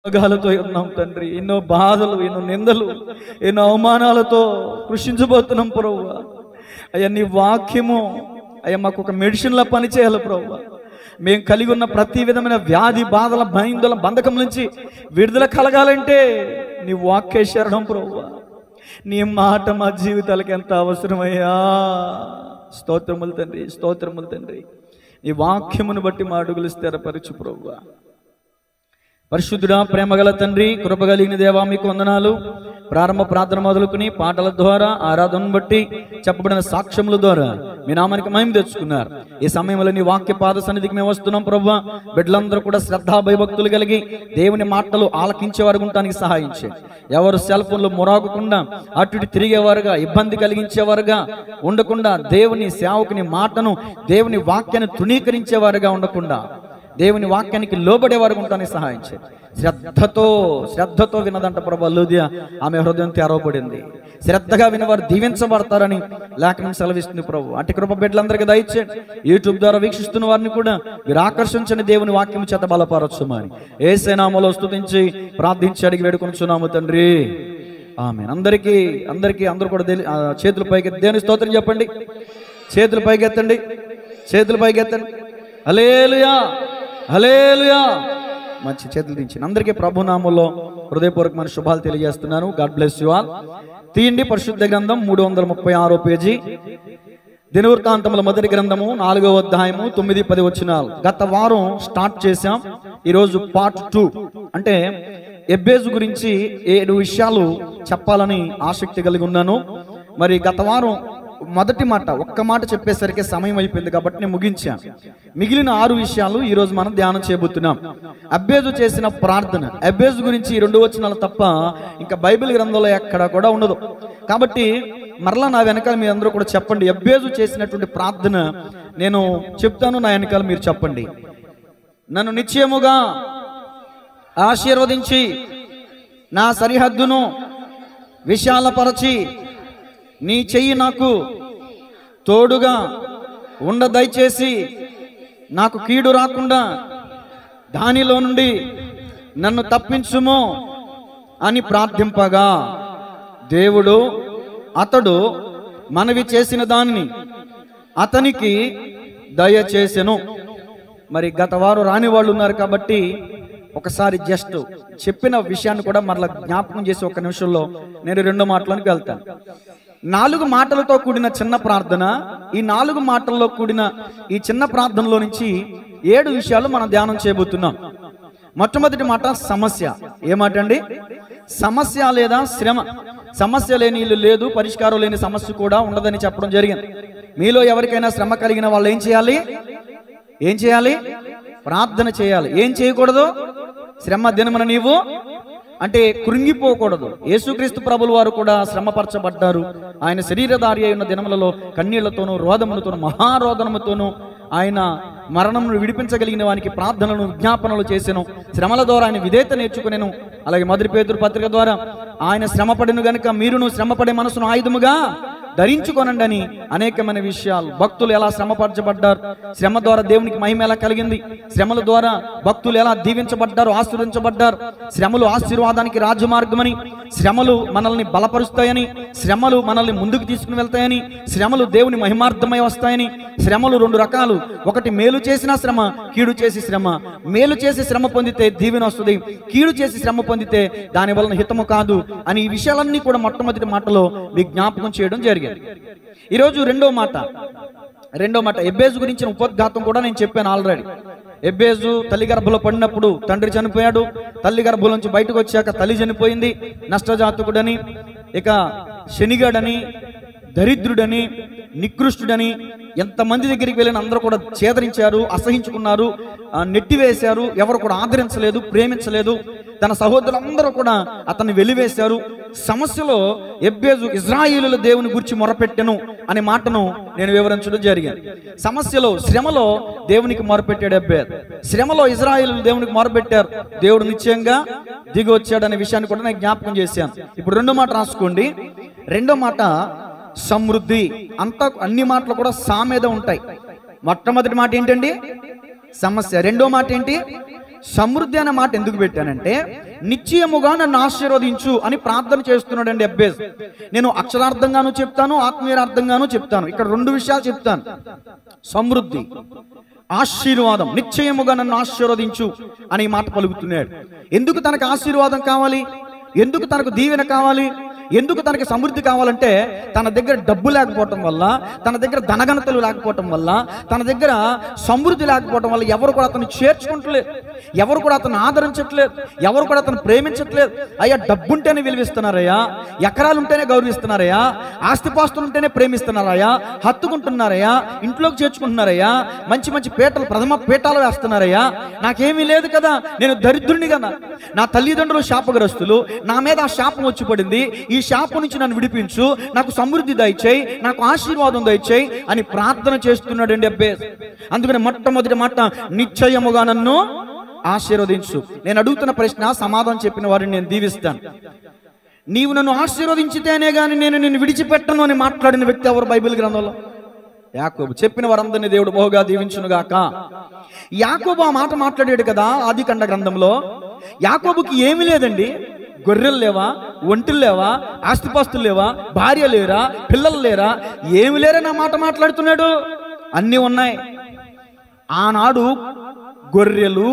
రోగాలతో ఉన్నాం తండ్రి, ఎన్నో బాధలు, ఎన్నో నిందలు, ఎన్నో అవమానాలతో కృషించబోతున్నాం ప్రభువా. అయ్యా నీ వాక్యము అయ్యా మాకు ఒక మెడిసిన్లా పనిచేయాలి ప్రభువా. మేము కలిగి ఉన్న ప్రతి విధమైన వ్యాధి బాధల భయందుల బంధకం నుంచి విడుదల కలగాలంటే నీ వాక్య శరణం ప్రభువా. నీ మాట మా జీవితాలకు ఎంత అవసరమయ్యా. స్తోత్రములు తండ్రి, స్తోత్రములు తండ్రి. నీ వాక్యమును బట్టి మా అడుగులు స్థిరపరచు ప్రభువా. పరిశుద్ధుడా, ప్రేమగల తండ్రి, కృపగలిగిన దేవా మీకు వందనాలు. ప్రారంభ ప్రార్థన మొదలుకుని పాటల ద్వారా, ఆరాధనను బట్టి చెప్పబడిన సాక్ష్యముల ద్వారా మీ నామానికి మహిమ తెచ్చుకున్నారు. ఈ సమయంలో నీ వాక్య పాద సన్నిధికి మేము వస్తున్నాం ప్రభువా. బిడ్డలందరూ కూడా శ్రద్ధా భయభక్తులు కలిగి దేవుని మాటలు ఆలకించేవారు ఉండటానికి సహాయం చేయండి. ఎవరు సెల్ ఫోన్లు మొరాగకుండా అటు ఇటు తిరిగేవారుగా, ఇబ్బంది కలిగించేవారుగా ఉండకుండా, దేవుని సేవకుని మాటను, దేవుని వాక్యాన్ని తృణీకరించేవారుగా ఉండకుండా దేవుని వాక్యానికి లోబడేవారు ఉండటానికి సహాయం చేయండి. శ్రద్ధతో వినదంట ప్రభు లూదియా. ఆమె హృదయం తెరవబడింది. శ్రద్ధగా వినవారు దీవించబడతారని లేఖనం సెలవిస్తుంది ప్రభు. అటు కృప బిడ్డలందరికీ దయచేయండి. యూట్యూబ్ ద్వారా వీక్షిస్తున్న వారిని కూడా మీరు ఆకర్షించని దేవుని వాక్యం చేత బలపరచుమని యేసు నామములో స్తుతించి ప్రార్థించి అడిగి వేడుకొనుచున్నాము తండ్రి, ఆమేన్. అందరూ కూడా చేతుల పైకి దేవుని స్తోత్రం చెప్పండి. చేతుల పైకెత్తండి, చేతుల పైకెత్తండి. హల్లెలూయా, హల్లెలూయా. మంచి చేతులు దించి అందరికీ ప్రభునామంలో హృదయపూర్వకమైన శుభాలు తెలియజేస్తున్నాను. God bless you all. తీయండి పరిశుద్ధ గ్రంథం 336 పేజీ, దినవృత్తాంతముల మొదటి గ్రంథము 4వ అధ్యాయము 9-10 వచనాలు. గత వారం స్టార్ట్ చేశాం. ఈరోజు పార్ట్ 2 అంటే ఎబ్బేజు గురించి 7 విషయాలు చెప్పాలని ఆసక్తి కలిగి ఉన్నాను. మరి గత వారం మొదటి మాట ఒక్క మాట చెప్పేసరికి సమయం అయిపోయింది కాబట్టి నేను ముగించాను. మిగిలిన 6 విషయాలు ఈరోజు మనం ధ్యానం చేయబోతున్నాం. అబ్బేజు చేసిన ప్రార్థన, అబ్బేజు గురించి 2 వచనాలు తప్ప ఇంకా బైబిల్ గ్రంథంలో ఎక్కడ కూడా ఉండదు. కాబట్టి మరలా నా వెనకాల మీ అందరూ కూడా చెప్పండి. అబ్బేజు చేసినటువంటి ప్రార్థన నేను చెప్తాను, నా వెనకాల మీరు చెప్పండి. నన్ను నిశ్చయముగా ఆశీర్వదించి నా సరిహద్దును విశాలపరచి నీ చెయ్యి నాకు తోడుగా ఉండ దయచేసి నాకు కీడు రాకుండా దానిలో నుండి నన్ను తప్పించుము అని ప్రార్థింపగా దేవుడు అతడు మనవి చేసిన దాన్ని అతనికి దయచేసెను. మరి గత వారు రాని వాళ్ళు ఉన్నారు కాబట్టి ఒకసారి జస్ట్ చెప్పిన విషయాన్ని కూడా మరలా జ్ఞాపకం చేసి 1 నిమిషంలో నేను 2 మాటలకు వెళ్తాను. 4 మాటలతో కూడిన చిన్న ప్రార్థన. ఈ 4 మాటల్లో కూడిన ఈ చిన్న ప్రార్థనలో నుంచి 7 విషయాలు మనం ధ్యానం చేయబోతున్నాం. మొట్టమొదటి మాట సమస్య. ఏ మాట అండి? సమస్య లేదా శ్రమ. సమస్య లేని ఇల్లు లేదు, పరిష్కారం లేని సమస్య కూడా ఉండదని చెప్పడం జరిగింది. మీలో ఎవరికైనా శ్రమ కలిగిన వాళ్ళు ఏం చేయాలి? ప్రార్థన చేయాలి. ఏం చేయకూడదు? శ్రమ దినమున నీవు అంటే కృంగిపోకూడదు. యేసుక్రీస్తు ప్రభుల వారు కూడా శ్రమపరచబడ్డారు. ఆయన శరీరధారి అయిన దినములలో కన్నీళ్లతోనూ రోదములతోనూ మహారోదనముతోనూ ఆయన మరణమును విడిపించగలిగిన వానికి ప్రార్థనలు విజ్ఞాపనలు చేసెను. శ్రమల ద్వారా ఆయన విధేయత నేర్చుకునేను. అలాగే మొదటి పేతురు పత్రిక ద్వారా ఆయన శ్రమపడిను గనుక మీరును శ్రమపడే మనసును ఆయుధముగా ధరించుకొనండి అని అనేకమైన విషయాలు. భక్తులు ఎలా శ్రమపరచబడ్డారు, శ్రమ ద్వారా దేవునికి మహిమ ఎలా కలిగింది, శ్రమల ద్వారా భక్తులు ఎలా దీవించబడ్డారు, ఆశీర్వదించబడ్డారు, శ్రమలు ఆశీర్వాదానికి రాజమార్గమని, శ్రమలు మనల్ని బలపరుస్తాయని, శ్రమలు మనల్ని ముందుకు తీసుకుని వెళ్తాయని, శ్రమలు దేవుని మహిమార్థమై వస్తాయని. శ్రమలు 2 రకాలు. ఒకటి మేలు చేసిన శ్రమ, కీడు చేసి శ్రమ. మేలు చేసి శ్రమ పొందితే దీవెన వస్తుంది, కీడు చేసి శ్రమ పొందితే దాని వలన హితము కాదు అని ఈ విషయాలన్నీ కూడా మొట్టమొదటి మాటలో మీకు జ్ఞాపకం చేయడం జరిగింది. ఈరోజు రెండో మాట ఎబ్బేజు గురించిన ఉపోద్ఘాతం కూడా నేను చెప్పాను ఆల్రెడీ. ఎబ్బేజు తల్లి గర్భంలో పడినప్పుడు తండ్రి చనిపోయాడు. తల్లి గర్భం నుంచి బయటకు వచ్చాక తల్లి చనిపోయింది. నష్టజాతకుడని, ఇక శనిగాడని, దరిద్రుడని, నికృష్టుడని ఎంతమంది దగ్గరికి వెళ్ళిన అందరూ కూడా చేదరించారు, అసహించుకున్నారు, నెట్టివేశారు. ఎవరు కూడా ఆదరించలేదు, ప్రేమించలేదు. తన సహోదరులందరూ కూడా అతన్ని వెలివేశారు. సమస్యలో ఎబ్బేజు ఇజ్రాయేలుల దేవుని గురించి మొరపెట్టెను అనే మాటను నేను వివరించడం జరిగింది. సమస్యలో, శ్రమలో దేవునికి మొరపెట్టాడు ఎబ్బేజు. శ్రమలో ఇజ్రాయేలులు దేవునికి మొరపెట్టారు, దేవుడు నిశ్చయంగా దిగి వచ్చాడనే విషయాన్ని కూడా నేను జ్ఞాపకం చేశాను. ఇప్పుడు 2 మాట రాసుకోండి. 2 మాట సమృద్ధి. అన్ని మాటలు కూడా సా మీద ఉంటాయి. మొట్టమొదటి మాట ఏంటండి? సమస్య. 2వ మాట ఏంటి? సమృద్ధి అనే మాట ఎందుకు పెట్టానంటే, నిశ్చయముగా నన్ను ఆశీర్వదించు అని ప్రార్థన చేస్తున్నాడండి ఎబ్బేస్. నేను అక్షరార్థంగాను చెప్తాను, ఆత్మీయార్థంగాను చెప్తాను. ఇక్కడ రెండు విషయాలు చెప్తాను. సమృద్ధి, ఆశీర్వాదం. నిశ్చయముగా నన్ను ఆశీర్వదించు అని మాట పలుకుతున్నాడు. ఎందుకు తనకు ఆశీర్వాదం కావాలి? ఎందుకు తనకు దీవెన కావాలి? ఎందుకు తనకి సమృద్ధి కావాలంటే, తన దగ్గర డబ్బు లేకపోవటం వల్ల, తన దగ్గర ధనఘనతలు లేకపోవటం వల్ల, తన దగ్గర సమృద్ధి లేకపోవటం వల్ల ఎవరు కూడా అతను చేర్చుకుంటలేదు, ఎవరు కూడా అతను ఆదరించట్లేదు, ఎవరు కూడా అతను ప్రేమించట్లేదు. అయ్యా డబ్బుంటేనే విలువిస్తున్నారయ్యా, ఎకరాలు ఉంటేనే గౌరవిస్తున్నారయ్యా, ఆస్తిపాస్తులు ఉంటేనే ప్రేమిస్తున్నారయ్యా, హత్తుకుంటున్నారయ్యా, ఇంట్లోకి చేర్చుకుంటున్నారయ్యా, మంచి మంచి పీటలు, ప్రథమ పీఠాలు వేస్తున్నారయ్యా. నాకేమీ లేదు కదా, నేను దరిద్రుని కదా, నా తల్లిదండ్రులు శాపగ్రస్తులు, నా మీద ఆ శాపం వచ్చి పడింది, ఈ శాపం నుంచి నన్ను విడిపించు, నాకు సమృద్ధి దయచేయి, నాకు ఆశీర్వాదం దయచేయి అని ప్రార్థన చేస్తున్నాడండి అబ్బేస్. అందుకని మొట్టమొదటి మాట, నిశ్చయముగా నన్ను ఆశీర్వదించు. నేను అడుగుతున్న ప్రశ్న సమాధానం చెప్పిన వారిని నేను దీవిస్తాను. నీవు నన్ను ఆశీర్వదించితేనే గాని నేను నిన్ను విడిచిపెట్టను అని మాట్లాడిన వ్యక్తి ఎవరు బైబిల్ గ్రంథంలో? యాకోబు. చెప్పిన వారందరినీ దేవుడు బహుగా దీవించునుగాక. యాకోబు ఆ మాట మాట్లాడాడు కదా ఆదికాండ గ్రంథంలో. యాకోబుకి ఏమీ లేదండి, గొర్రెలు లేవా, ఒంటెలు లేవా, ఆస్తిపాస్తులు లేవా, భార్య లేరా, పిల్లలు లేరా, ఏమి లేరని ఆ మాట మాట్లాడుతున్నాడు. అన్నీ ఉన్నాయి. ఆనాడు గొర్రెలు,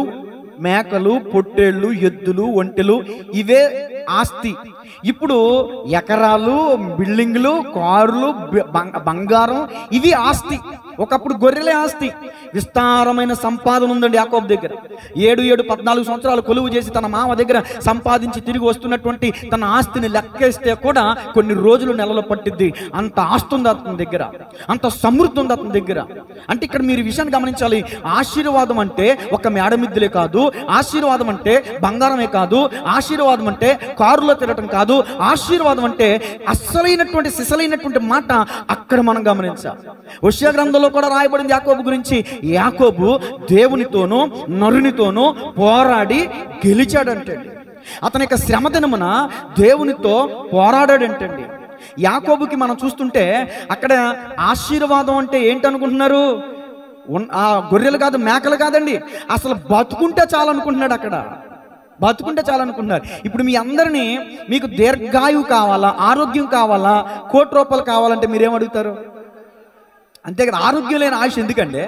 మేకలు, పొట్టేళ్ళు, ఎద్దులు, ఒంటెలు ఇవే ఆస్తి. ఇప్పుడు ఎకరాలు, బిల్డింగ్లు, కారులు, బంగారం ఇవి ఆస్తి. ఒకప్పుడు గొర్రెలే ఆస్తి. విస్తారమైన సంపాదన ఉందండి యాకోబు దగ్గర. 14 సంవత్సరాలు కొలువు చేసి తన మామ దగ్గర సంపాదించి తిరిగి వస్తున్నటువంటి తన ఆస్తిని లెక్కేస్తే కూడా కొన్ని రోజులు, నెలలు పట్టిద్ది. అంత ఆస్తి ఉంది అతని దగ్గర, అంత సమృద్ధి ఉంది అతని దగ్గర. అంటే ఇక్కడ మీరు విషయాన్ని గమనించాలి. ఆశీర్వాదం అంటే ఒక మేడమిద్దులే కాదు, ఆశీర్వాదం అంటే బంగారమే కాదు, ఆశీర్వాదం అంటే కారులో తిరగటం కాదు, ఆశీర్వాదం అంటే అస్సలైనటువంటి సిసలైనటువంటి మాట అక్కడ మనం గమనించాలి. హోషేయ గ్రంథంలో కూడా రాయబడింది యాకోబు గురించి. యాకోబు దేవునితోనూ నరునితోనూ పోరాడి గెలిచాడంటండి. అతని యొక్క శ్రమ దినమున దేవునితో పోరాడాడంటండి. యాకోబుకి మనం చూస్తుంటే అక్కడ ఆశీర్వాదం అంటే ఏంటనుకుంటున్నారు? ఆ గొర్రెలు కాదు, మేకలు కాదండి, అసలు బతుకుంటే చాలనుకుంటున్నాడు. అక్కడ బతుకుంటే చాలనుకుంటున్నారు. ఇప్పుడు మీ అందరినీ, మీకు దీర్ఘాయువు కావాలా, ఆరోగ్యం కావాలా, ₹1 కోటి కావాలంటే మీరేమడుగుతారు? అంతే కదా. ఆరోగ్యం లేని ఆయుష్ ఎందుకండి?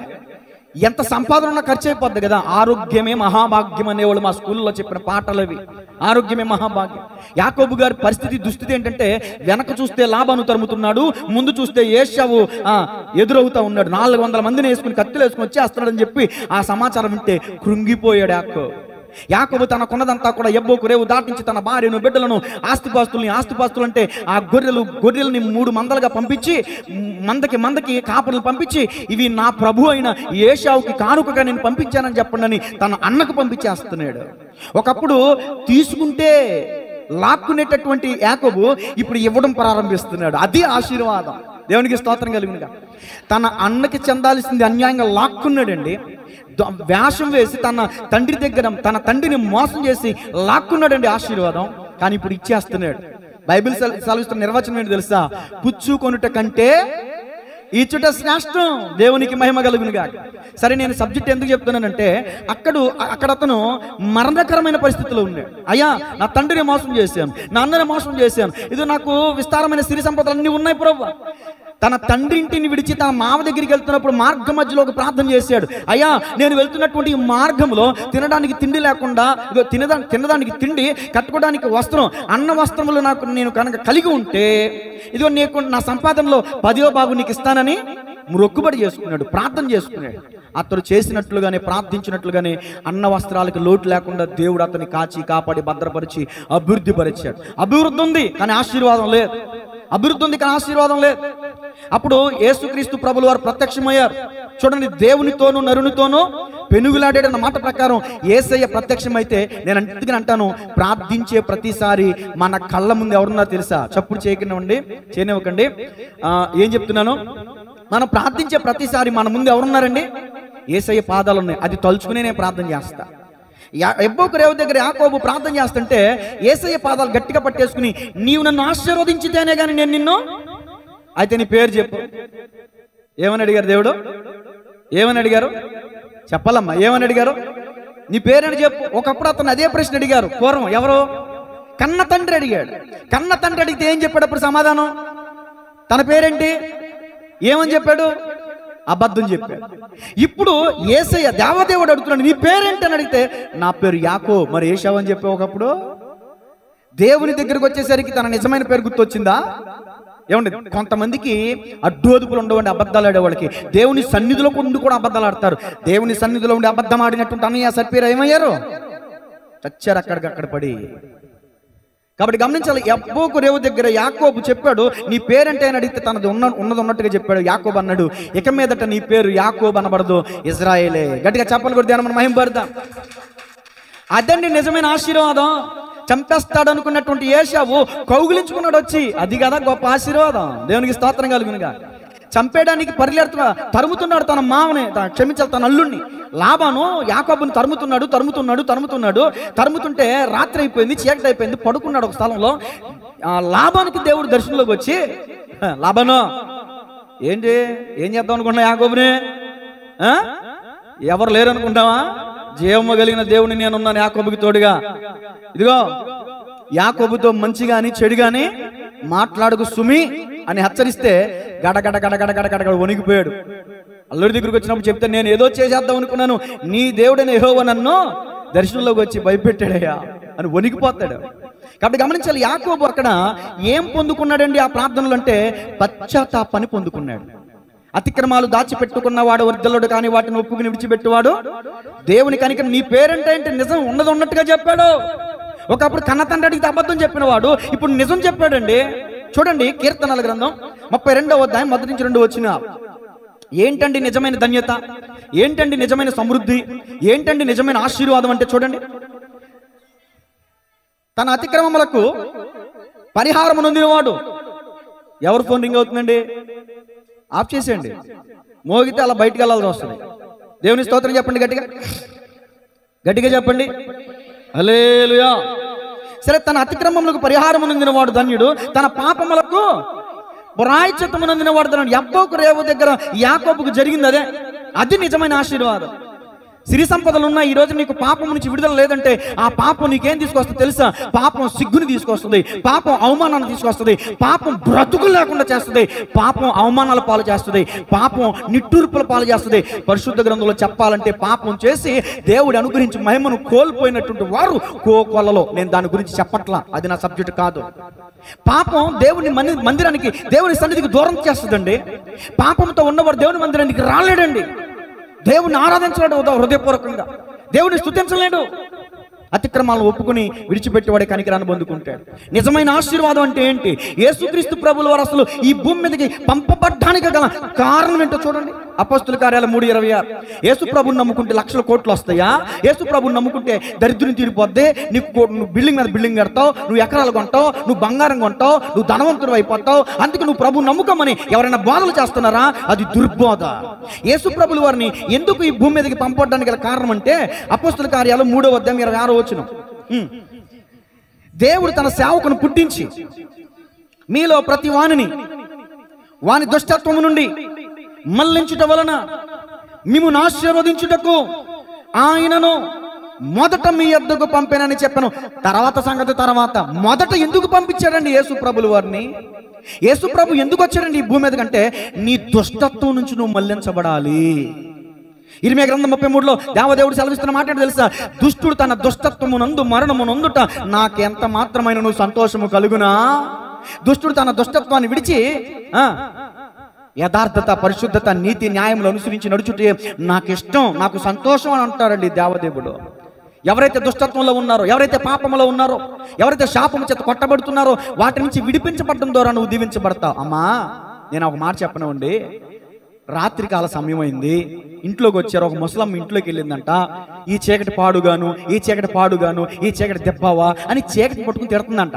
ఎంత సంపాదన ఉన్నా ఖర్చు అయిపోద్ది కదా. ఆరోగ్యమే మహాభాగ్యం అనేవాళ్ళు మా స్కూల్లో చెప్పిన పాటలు అవి. ఆరోగ్యమే మహాభాగ్యం. యాకోబు గారి పరిస్థితి, దుస్థితి ఏంటంటే, వెనక చూస్తే లాబాను తరుముతున్నాడు, ముందు చూస్తే ఏశావు ఎదురవుతా ఉన్నాడు. 400 మందిని వేసుకుని, కత్తులు వేసుకుని వచ్చేస్తున్నాడని చెప్పి ఆ సమాచారం వింటే కృంగిపోయాడు యాకోబు. తనకున్నదంతా కూడా ఎబ్బోకు రేవు దాటించి తన భార్యను, బిడ్డలను, ఆస్తిపాస్తులు అంటే ఆ గొర్రెల్ని 3 మందలుగా పంపించి, మందకి కాపర్లు పంపించి, ఇవి నా ప్రభు అయిన ఏశావుకి కానుకగా నేను పంపించానని చెప్పండి తన అన్నకు పంపించేస్తున్నాడు. ఒకప్పుడు తీసుకుంటే లాక్కునేటటువంటి యాకోబు ఇప్పుడు ఇవ్వడం ప్రారంభిస్తున్నాడు. అది ఆశీర్వాదం. దేవునికి స్తోత్రం కలుగునుగా. తన అన్నకి చెందాల్సింది అన్యాయంగా లాక్కున్నాడండి. వేషం వేసి తన తండ్రి దగ్గర తన తండ్రిని మోసం చేసి లాక్కున్నాడండి ఆశీర్వాదం. కానీ ఇప్పుడు ఇచ్చేస్తున్నాడు. బైబిల్ సెలవిస్తున్న నిర్వచనం ఏంటి తెలుసా? పుచ్చుకొనుట కంటే ఇచ్చుట శ్రేష్టం. దేవునికి మహిమ కలుగునుగా. సరే, నేను సబ్జెక్ట్ ఎందుకు చెప్తున్నానంటే, అక్కడ అతను మరణకరమైన పరిస్థితిలో ఉన్నాడు. అయ్యా, నా తండ్రిని మోసం చేశాను, నా అన్నని మోసం చేశాను, ఇది నాకు విస్తారమైన సిరి సంపదలు అన్నీ ఉన్నాయి ప్రభువా. తన తండ్రి ఇంటిని విడిచి తన మామ దగ్గరికి వెళ్తున్నప్పుడు మార్గ మధ్యలో ఒక ప్రార్థన చేశాడు. అయ్యా, నేను వెళ్తున్నటువంటి ఈ మార్గంలో తినడానికి తిండి లేకుండా, తినడానికి తిండి, కట్టుకోవడానికి వస్త్రం, అన్న వస్త్రములు నేను కనుక కలిగి ఉంటే, ఇదిగో నీకు నా సంపాదనలో 10వ భాగం నీకు ఇస్తానని మొక్కుబడి చేసుకున్నాడు, ప్రార్థన చేసుకున్నాడు. అతడు చేసినట్లుగానే, ప్రార్థించినట్లుగానే అన్న వస్త్రాలకు లోటు లేకుండా దేవుడు అతన్ని కాచి, కాపాడి, భద్రపరిచి అభివృద్ధి పరిచాడు. అభివృద్ధి ఉంది కానీ ఆశీర్వాదం లేదు. అభివృద్ధి ఉంది కానీ ఆశీర్వాదం లేదు. అప్పుడు యేసుక్రీస్తు ప్రభులు వారు ప్రత్యక్షమయ్యారు. చూడండి, దేవునితోనూ నరునితోనూ పెనుగులాడేటన్న మాట ప్రకారం యేసయ్య ప్రత్యక్షమైతే, నేను అందుకని అంటాను, ప్రార్థించే ప్రతిసారి మన కళ్ళ ముందు ఎవరున్నారో తెలుసా? చప్పుడు చేయనివ్వకండి. ఏం చెప్తున్నాను? మనం ప్రార్థించే ప్రతిసారి మన ముందు ఎవరున్నారండి? యేసయ్య పాదాలు ఉన్నాయి. అది తలుచుకునే నేను ప్రార్థన చేస్తా. ఎబ్బోకు రేవు దగ్గర యాకోబు ప్రార్థన చేస్తుంటే యేసయ్య పాదాలు గట్టిగా పట్టేసుకుని, నీవు నన్ను ఆశీర్వదించితేనే కానీ నేను నిన్ను, అయితే నీ పేరు చెప్పు. ఏమని అడిగారు దేవుడు? ఏమని అడిగారు? చెప్పాలమ్మా, ఏమని అడిగారు? నీ పేరని చెప్పు. ఒకప్పుడు అతను అదే ప్రశ్న అడిగారు పూర్వం. ఎవరు? కన్న తండ్రి అడిగాడు. కన్న తండ్రి అడిగితే ఏం చెప్పాడు అప్పుడు సమాధానం? తన పేరేంటి? ఏమని చెప్పాడు? అబద్ధం చెప్పాడు. ఇప్పుడు యేసయ్య దేవదేవుడు అడుగుతున్నాడు, నీ పేరేంటి అని అడిగితే నా పేరు యాకోబు. మరి ఏశావు అని చెప్పావు ఒకప్పుడు. దేవుని దగ్గరకు వచ్చేసరికి తన నిజమైన పేరు గుర్తొచ్చిందా? ఏమండి, కొంతమందికి అడ్డోదుపులు ఉండవండి అబద్ధాలు ఆడేవాళ్ళకి. దేవుని సన్నిధిలో ఉండి కూడా అబద్ధాలు ఆడతారు. దేవుని సన్నిధిలో ఉండి అబద్ధం ఆడినట్టు అన్నయ్య సర్పీరా ఏమయ్యారు? చచ్చారు అక్కడికక్కడ పడి. కాబట్టి గమనించాలి, యబ్బోకు రేవు దగ్గర యాకోబు చెప్పాడు, నీ పేరంటే అని అడిగితే తనది ఉన్నది ఉన్నట్టుగా చెప్పాడు. యాకోబు అన్నాడు, ఇక మీదట నీ పేరు యాకోబు అనబడదు, ఇజ్రాయేలే. గట్టిగా చెప్పాలి కూడా, ధ్యానం మహింపడదాం. అదండి నిజమైన ఆశీర్వాదం. చంపేస్తాడు అనుకున్నటువంటి ఏశావు కౌగిలించుకున్నాడు వచ్చి. అది కదా గొప్ప ఆశీర్వాదం. దేవునికి స్తోత్రం కలుగునుగా. చంపేయడానికి తరుముతున్నాడు తన మామని, క్షమించాలి తన అల్లుడిని. లాబాను యాకోబుని తరుముతుంటే రాత్రి అయిపోయింది, చీకటి అయిపోయింది, పడుకున్నాడు ఒక స్థలంలో. లాబానికి దేవుడు దర్శనంలోకి వచ్చి, లాబాను ఏంటి ఏం చేద్దాం అనుకుంటున్నా యాకోబుని? ఎవరు లేరు అనుకుంటావా? జీవము కలిగిన దేవుని నేనున్నాను యాకోబుకి తోడుగా. ఇదిగో యాకోబుతో మంచిగాని చెడుగాని మాట్లాడుకు సుమి అని హెచ్చరిస్తే గడగడ గడగడ గడగడ వణికిపోయాడు. అల్లుడి దగ్గరికి వచ్చినప్పుడు చెప్తే నేను ఏదో చేసేద్దాం అనుకున్నాను, నీ దేవుడైన యెహోవా నన్ను దర్శనంలోకి వచ్చి భయపెట్టాడయ్యా అని వణికిపోతాడు. కాబట్టి గమనించాలి, యాకోబు అక్కడ ఏం పొందుకున్నాడండి ఆ ప్రార్థనలు అంటే? పశ్చాత్తాపాన్ని పొందుకున్నాడు. అతిక్రమాలు దాచిపెట్టుకున్నవాడు వర్ధలుడు, కానీ వాటిని ఒప్పుకుని విడిచిపెట్టువాడు దేవుని కనికరం. నీ పేరంటే అంటే నిజం ఉన్నది ఉన్నట్టుగా చెప్పాడు. ఒకప్పుడు కన్న తండ్రి అడిగితే అబద్ధం చెప్పిన వాడు ఇప్పుడు నిజం చెప్పాడండి. చూడండి కీర్తనల గ్రంథం 32వ అధ్యాయం 1-2 వచ్చిన. ఏంటండి నిజమైన ధన్యత? ఏంటండి నిజమైన సమృద్ధి? ఏంటండి నిజమైన ఆశీర్వాదం అంటే చూడండి, తన అతిక్రమములకు పరిహారం నొందినవాడు. ఎవరు ఫోన్ రింగ్ అవుతుందండి? ఆఫ్ చేసేయండి. మోగితే అలా బయటికి వెళ్ళాల్సి వస్తుంది. దేవుని స్తోత్రం చెప్పండి, గట్టిగా గట్టిగా చెప్పండి, హల్లెలూయా. సరే, తన అతిక్రమములకు పరిహారం నొందినవాడు ధన్యుడు, తన పాపములకు ప్రాయశ్చిత్తము నొందినవాడు ధన్యుడు. యబ్బోకు రేవు దగ్గర యాకోబుకు జరిగింది అదే. అది నిజమైన ఆశీర్వాదం. సిరి సంపదలు ఉన్న ఈ రోజు నీకు పాపం నుంచి విడుదల లేదంటే ఆ పాపం నీకేం తీసుకొస్తుంది తెలుసా? పాపం సిగ్గుని తీసుకొస్తుంది, పాపం అవమానాన్ని తీసుకొస్తుంది, పాపం బ్రతుకులు లేకుండా చేస్తుంది, పాపం అవమానాల పాలు చేస్తుంది, పాపం నిట్టూర్పుల పాలు చేస్తుంది. పరిశుద్ధ గ్రంథంలో చెప్పాలంటే పాపం చేసి దేవుడు అనుగ్రహించి మహిమను కోల్పోయినటువంటి వారు కోకొల్లలో. నేను దాని గురించి చెప్పట్లా, అది నా సబ్జెక్ట్ కాదు. పాపం దేవుని మందిరానికి, దేవుని సన్నిధికి దూరం చేస్తుందండి. పాపంతో ఉన్నవాడు దేవుని మందిరానికి రాలేడండి. దేవుని ఆరాధించలేడు హృదయపూర్వకంగా, దేవుని స్తుతించలేడు. అతిక్రమాలను ఒప్పుకుని విడిచిపెట్టేవాడే కనికరాన్ని పొందుకుంటాడు. నిజమైన ఆశీర్వాదం అంటే ఏంటి? యేసుక్రీస్తు ప్రభుల వారు అసలు ఈ భూమి మీదకి పంపబడ్డానికి గల కారణం ఏంటో చూడండి. అపోస్తుల కార్యాలు 3:26. యేసు ప్రభుని నమ్ముకుంటే లక్షల కోట్లు వస్తాయా? యేసు ప్రభుని నమ్ముకుంటే దరిద్రం తీరిపోద్ది, నువ్వు బిల్డింగ్ మీద బిల్డింగ్ కడతావు, నువ్వు ఎకరాలు కొంటావు, నువ్వు బంగారం కొంటావు, నువ్వు ధనవంతుడు అయిపోతావు, అందుకు నువ్వు ప్రభు నమ్ముకోమని ఎవరైనా బోధలు చేస్తున్నారా? అది దుర్బోధ. యేసు ప్రభుల వారిని ఎందుకు ఈ భూమి మీదకి పంపడానికి గల కారణం అంటే అపోస్తుల కార్యాలు 3వ అధ్యాయం 26వ వచనం. దేవుడు తన సేవకును పుట్టించి మీలో ప్రతి వాని దుష్టత్వము నుండి మళ్లించుట వలన మిమ్మును ఆశీర్వదించుటకు ఆయనను మొదట మీ యొద్దకు పంపానని చెప్పాను. తర్వాత సంగతి తర్వాత. మొదట ఎందుకు పంపించాడండి యేసు ప్రభుల వారిని? యేసు ప్రభు ఎందుకు వచ్చాడండి ఈ భూమి మీద కంటే నీ దుష్టత్వం నుంచి నువ్వు మళ్లించబడాలి. ఇర్మియా గ్రంథం 33లో దేవదేవుడు సెలవిస్తున్న మాట ఏంటో తెలుసా? దుష్టుడు తన దుష్టత్వమునందు మరణమునందుట నాకెంత మాత్రమైన నువ్వు సంతోషము కలుగునా? దుష్టుడు తన దుష్టత్వాన్ని విడిచి యథార్థత, పరిశుద్ధత, నీతి, న్యాయములు అనుసరించి నడుచుటే నాకు ఇష్టం, నాకు సంతోషం అని అంటారండి దేవదేవుడు. ఎవరైతే దుష్టత్వంలో ఉన్నారో, ఎవరైతే పాపంలో ఉన్నారో, ఎవరైతే శాపము చేత కొట్టబడుతున్నారో వాటి నుంచి విడిపించబడడం ద్వారా నువ్వు దీవించబడతావు. అమ్మా, నేను ఒక మాట చెప్పనండి. రాత్రికాల సమయం అయింది, ఇంట్లోకి వచ్చారు. ఒక ముసలమ్మ ఇంట్లోకి వెళ్ళిందంట. ఈ చీకటి పాడుగాను, ఈ చీకటి పాడుగాను, ఈ చీకటి దెబ్బవా అని చీకటి పట్టుకుని తిడుతుందంట.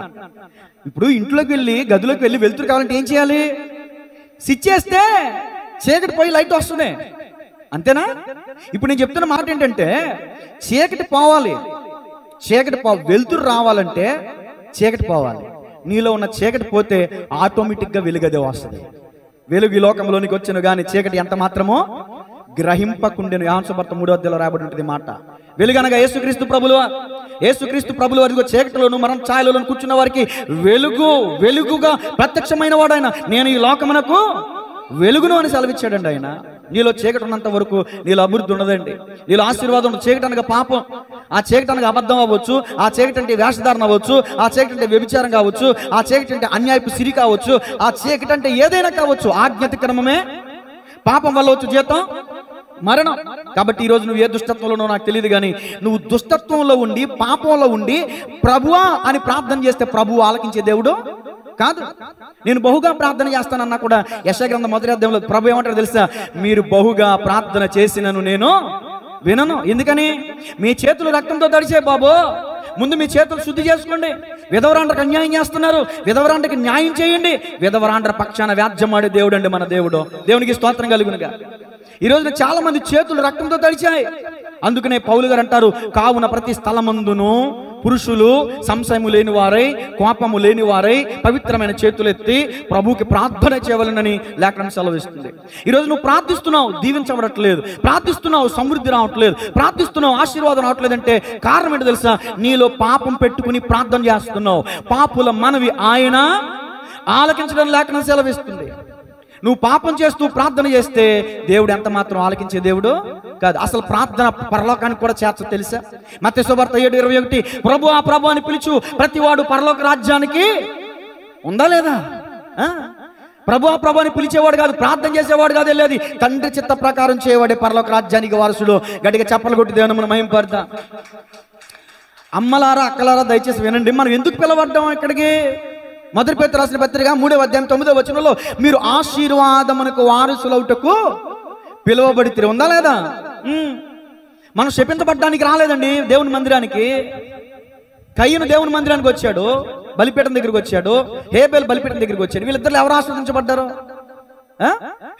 ఇప్పుడు ఇంట్లోకి వెళ్ళి గదిలోకి వెళ్ళి వెళ్తురు కావాలంటే ఏం చేయాలి? స్విచ్ చేస్తే చీకటి పోయి లైట్ వస్తుంది, అంతేనా? ఇప్పుడు నేను చెప్తున్న మాట ఏంటంటే చీకటి పోవాలి, వెలుతురు రావాలంటే చీకటి పోవాలి. నీలో ఉన్న చీకటి పోతే ఆటోమేటిక్గా వెలుగదే వస్తుంది. వెలుగు ఈ లోకంలోనికి వచ్చును కానీ చీకటి ఎంత మాత్రమో గ్రహింపకుండెను. యోహాను సువార్త 3వ అధ్యాయంలో రాయబడి ఉంటుంది మాట. వెలుగనగా యేసుక్రీస్తు ప్రభులు. యేసుక్రీస్తు ప్రభులు వారిగో చీకటిలోను మరణ ఛాయలోను కూర్చున్న వారికి వెలుగుగా ప్రత్యక్షమైన వాడు ఆయన. నేను ఈ లోకమునకు వెలుగును అని సెలవిచ్చాడండి ఆయన. నీలో చీకటి ఉన్నంత వరకు నీలో అభివృద్ధి ఉండదండి, నీలో ఆశీర్వాదం ఉండదు. చీకటి అనగా పాపం, ఆ చీకటి అనగా అబద్ధం అవ్వచ్చు, ఆ చీకటి అంటే వేషధారణ అవ్వచ్చు, ఆ చీకటి అంటే వ్యభిచారం కావచ్చు, ఆ చీకటి అంటే అన్యాయపు సిరి కావచ్చు, ఆ చీకటి అంటే ఏదైనా కావచ్చు. ఆజ్ఞాతిక్రమమే, పాపం వల్ల వచ్చు జీతం మరణం. కాబట్టి ఈరోజు నువ్వు ఏ దుష్టత్వంలో నాకు తెలియదు, కానీ నువ్వు దుష్టత్వంలో ఉండి పాపంలో ఉండి ప్రభువా అని ప్రార్థన చేస్తే ప్రభువు ఆలకించే దేవుడు కాదు. నేను బహుగా ప్రార్థన చేస్తానన్నా కూడా యెషయా గ్రంథం 1వ అధ్యాయంలో ప్రభు ఏమంటారో తెలుసా? మీరు బహుగా ప్రార్థన చేసినను నేను వినను. ఎందుకని? మీ చేతులు రక్తంతో తడిసే బాబు, ముందు మీ చేతులు శుద్ధి చేసుకోండి. విధవరాండ్రకు అన్యాయం చేస్తున్నారు, విధవరాండ్రకి న్యాయం చేయండి. విధవరాండ్ర పక్షాన వ్యాజ్యమాడే దేవుడు అండి మన దేవుడు. దేవునికి స్తోత్రం కలుగునుగా. ఈరోజు చాలా మంది చేతులు రక్తంతో తడిచాయి. అందుకనే పౌలు గారు అంటారు, కావున ప్రతి స్థలమందును పురుషులు సంశయము లేని వారై, కోపము లేని వారై పవిత్రమైన చేతులు ఎత్తి ప్రభువుకి ప్రార్థన చేయవలనని లేఖనం సెలవిస్తుంది. ఈరోజు నువ్వు ప్రార్థిస్తున్నావు, దీవించబడట్లేదు, ప్రార్థిస్తున్నావు, సమృద్ధి రావట్లేదు, ప్రార్థిస్తున్నావు, ఆశీర్వాదం రావట్లేదు అంటే కారణం ఏంటో తెలుసా? నీలో పాపం పెట్టుకుని ప్రార్థన చేస్తున్నావు. పాపుల మనవి ఆయన ఆలకించడం లేఖనం సెలవిస్తుంది. నువ్వు పాపం చేస్తూ ప్రార్థన చేస్తే దేవుడు ఎంత మాత్రం ఆలకించే దేవుడు కాదు. అసలు ప్రార్థన పరలోకానికి కూడా చేర్చ తెలుసా? మత్తయి సువార్త 7:21 ప్రభు ఆ ప్రభు అని పిలుచు ప్రతివాడు పరలోక రాజ్యానికి ఉందా లేదా? ప్రభు ఆ ప్రభు అని పిలిచేవాడు కాదు, ప్రార్థన చేసేవాడు కాదు వెళ్ళేది. తండ్రి చిత్త ప్రకారం చేయవాడే పరలోక రాజ్యానికి వారసుడు. గట్టిగా చప్పలు కొట్టి దేవుని మనం మహిమపడతాం. అమ్మలారా అక్కలారా దయచేసి వినండి, మనం ఎందుకు పిలవడ్డాం ఇక్కడికి? మొదటి పేతురు రాసిన పత్రిక 3వ అధ్యాయం 9వ వచనంలో మీరు ఆశీర్వాదమునకు వారసులవుటకు పిలువబడితే ఉందా లేదా? మనం శపించబడ్డానికి రాలేదండి దేవుని మందిరానికి. కయ్యను దేవుని మందిరానికి వచ్చాడు, బలిపీఠం దగ్గరికి వచ్చాడు, హేబేల్ బలిపీఠం దగ్గరికి వచ్చాడు. వీళ్ళిద్దరు ఎవరు ఆస్వాదించబడ్డారు?